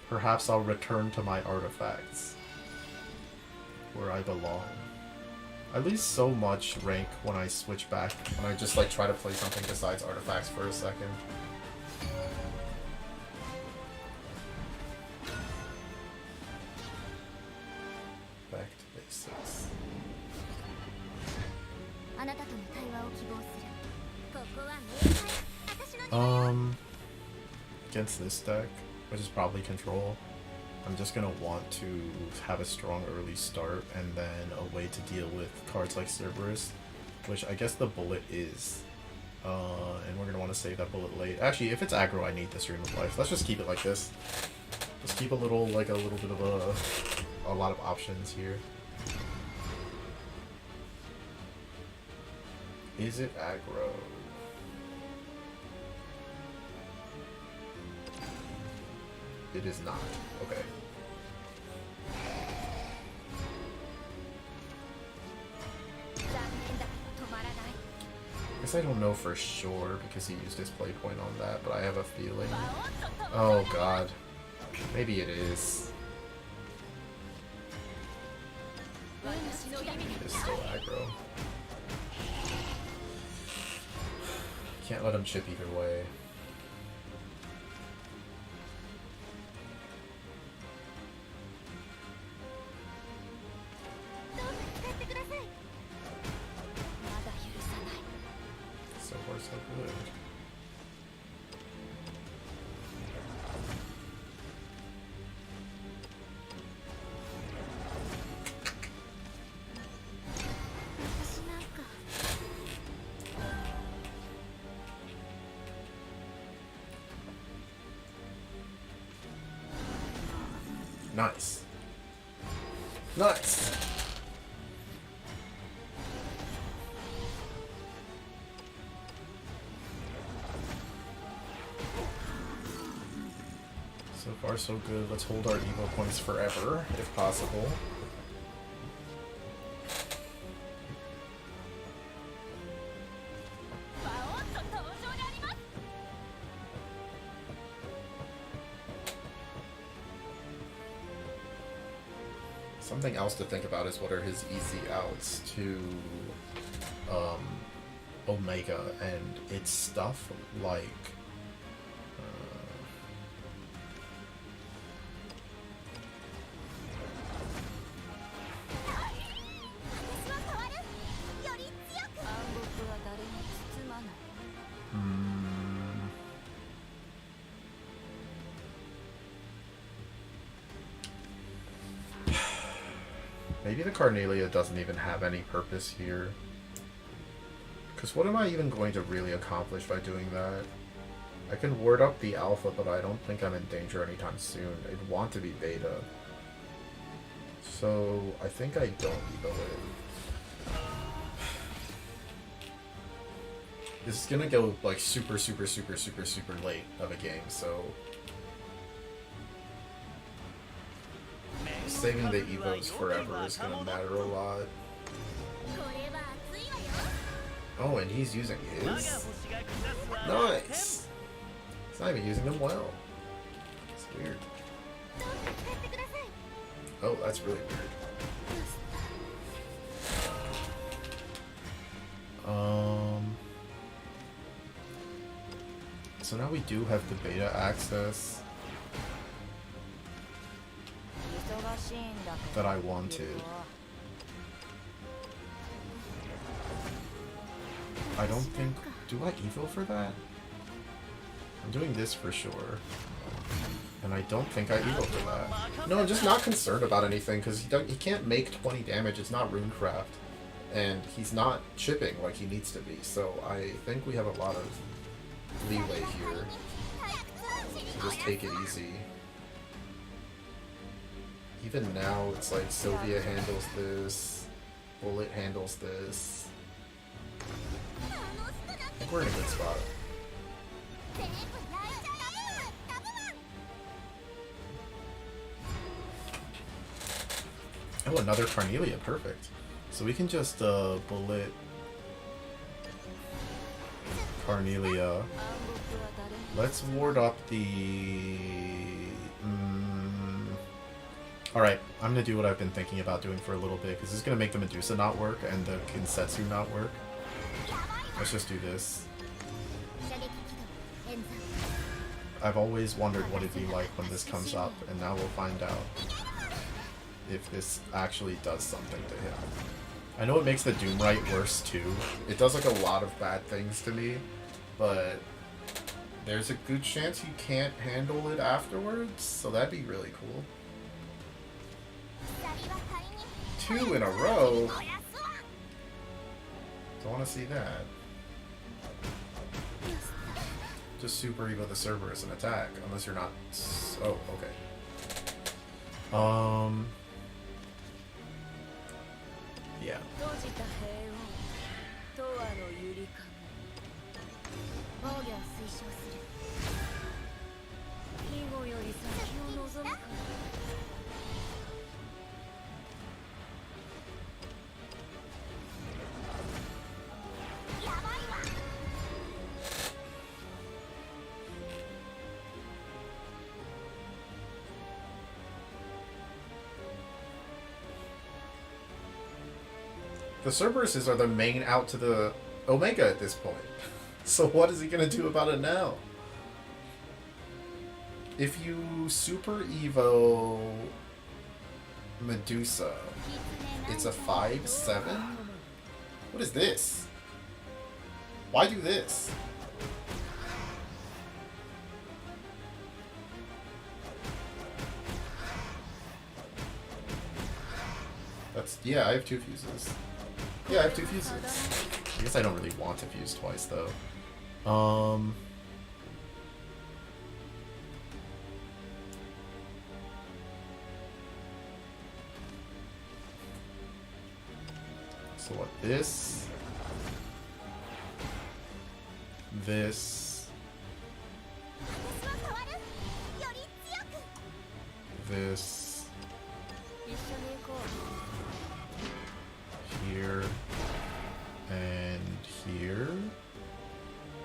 Perhaps I'll return to my artifacts, where I belong. I lose so much rank when I switch back, when I just like try to play something besides artifacts for a second. Back to basics. Against this deck, which is probably control, I'm just gonna want to have a strong early start and then a way to deal with cards like Cerberus, which I guess the bullet is. And we're gonna want to save that bullet late. Actually, if it's aggro, I need the Stream of Life. Let's just keep it like this. Just keep a little bit of a lot of options here. Is it aggro? It is not. Okay. I guess I don't know for sure because he used his play point on that, but I have a feeling. Oh god. Maybe it is. It is still aggro. Can't let him chip either way. So far so good. Nice. Nice. So far so good. Let's hold our Evo points forever, if possible. Something else to think about is what are his easy outs to Omega, and it's stuff like maybe the Carnelia doesn't even have any purpose here. Because what am I even going to really accomplish by doing that? I can ward up the alpha, but I don't think I'm in danger anytime soon. I'd want to be beta. So I think I don't evo it. This is gonna go like super late of a game, so saving the evos forever is gonna matter a lot. Oh, and he's using his? Nice! He's not even using them well. It's weird. Oh, that's really weird. So now we do have the beta access that I wanted. I don't think... Do I evo for that? I'm doing this for sure. And I don't think I evo for that. No, I'm just not concerned about anything, because he can't make 20 damage, it's not Runecraft. And he's not chipping like he needs to be, so I think we have a lot of leeway here. So just take it easy. Even now, it's like Sylvia handles this, Bullet handles this. I think we're in a good spot. Oh, another Carnelia, perfect. So we can just bullet Carnelia. Let's ward up the... Alright, I'm gonna do what I've been thinking about doing for a little bit, because this is gonna make the Medusa not work and the Kinsetsu not work. Let's just do this. I've always wondered what it'd be like when this comes up, and now we'll find out if this actually does something to him. I know it makes the Doomrite worse too. It does like a lot of bad things to me, but there's a good chance he can't handle it afterwards, so that'd be really cool. 2 in a row? Don't want to see that. Just super evo the server as an attack, unless you're not... Oh, okay. Yeah. The Cerberuses are the main out to the Omega at this point. So what is he gonna do about it now? If you Super Evo Medusa, it's a 5/7? What is this? Why do this? That's... yeah, I have 2 fuses. Yeah, I have 2 fuses. I guess I don't really want to fuse twice, though. So what, this... this... this... here... and here...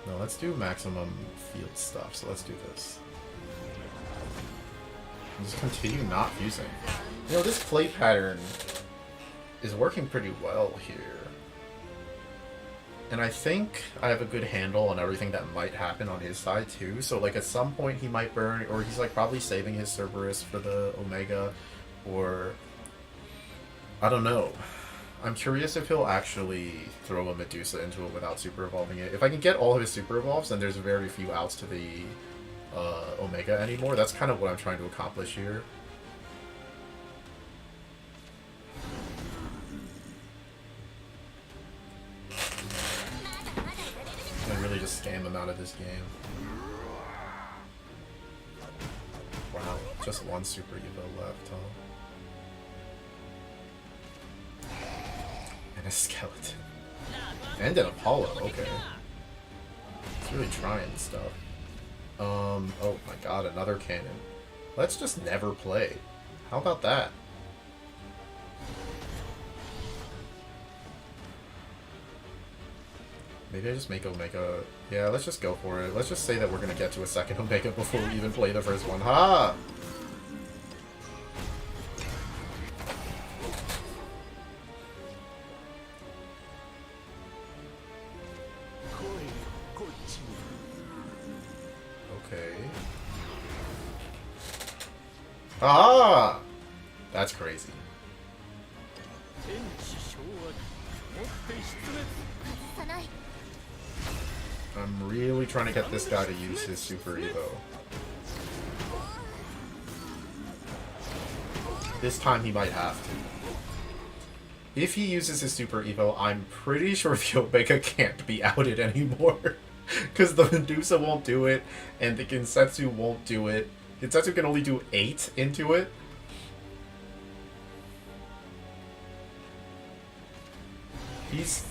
No, let's do maximum field stuff, so let's do this. Just continue not fusing. You know, this play pattern is working pretty well here. And I think I have a good handle on everything that might happen on his side too. So like at some point he might burn, or he's like probably saving his Cerberus for the Omega, or I don't know. I'm curious if he'll actually throw a Medusa into it without super evolving it. If I can get all of his super evolves, then there's very few outs to the Omega anymore. That's kind of what I'm trying to accomplish here. I really just scam him out of this game. Wow, just one super Evo left, huh? And a skeleton. And an Apollo, okay. It's really trying stuff. Oh my god, another cannon. Let's just never play. How about that? Maybe I just make Omega... Yeah, let's just go for it. Let's just say that we're gonna get to a second Omega before we even play the first one. Ha! Okay. Ah! That's crazy. I'm really trying to get this guy to use his Super Evo. This time he might have to. If he uses his Super Evo, I'm pretty sure the Omega can't be outed anymore. Because the Medusa won't do it, and the Gensetsu won't do it. Gensetsu can only do 8 into it. He's...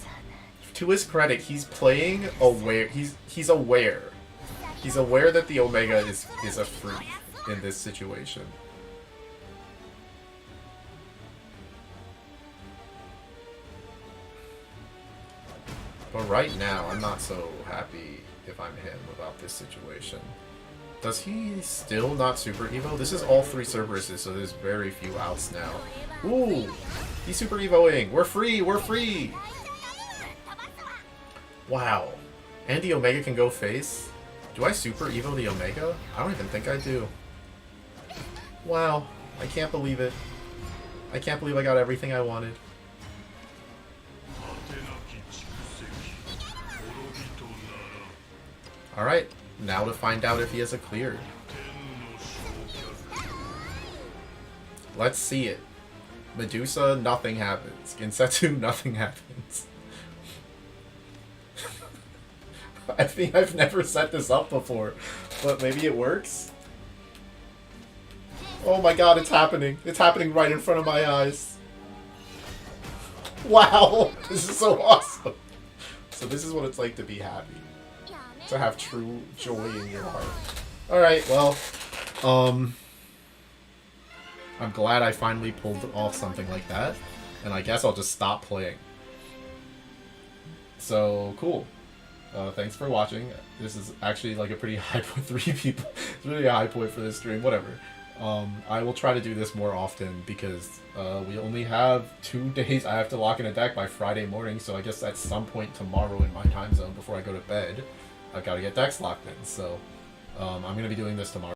To his credit, he's playing aware. He's aware. He's aware that the Omega is a freak in this situation. But right now, I'm not so happy if I'm him about this situation. Does he still not Super Evo? This is all 3 Cerberuses, so there's very few outs now. Ooh! He's Super Evoing! We're free! We're free! Wow. And the Omega can go face? Do I Super Evo the Omega? I don't even think I do. Wow. I can't believe it. I can't believe I got everything I wanted. Alright. Now to find out if he has a clear. Let's see it. Medusa, nothing happens. Gensetsu, nothing happens. I think I've never set this up before, but maybe it works? Oh my god, it's happening. It's happening right in front of my eyes. Wow, this is so awesome. So this is what it's like to be happy. To have true joy in your heart. Alright, well, I'm glad I finally pulled off something like that, and I guess I'll just stop playing. So, cool. Thanks for watching. This is actually like a pretty high point. 3 people. It's really a high point for this stream. Whatever. I will try to do this more often because we only have 2 days. I have to lock in a deck by Friday morning, so I guess at some point tomorrow in my time zone before I go to bed, I've got to get decks locked in. So I'm going to be doing this tomorrow.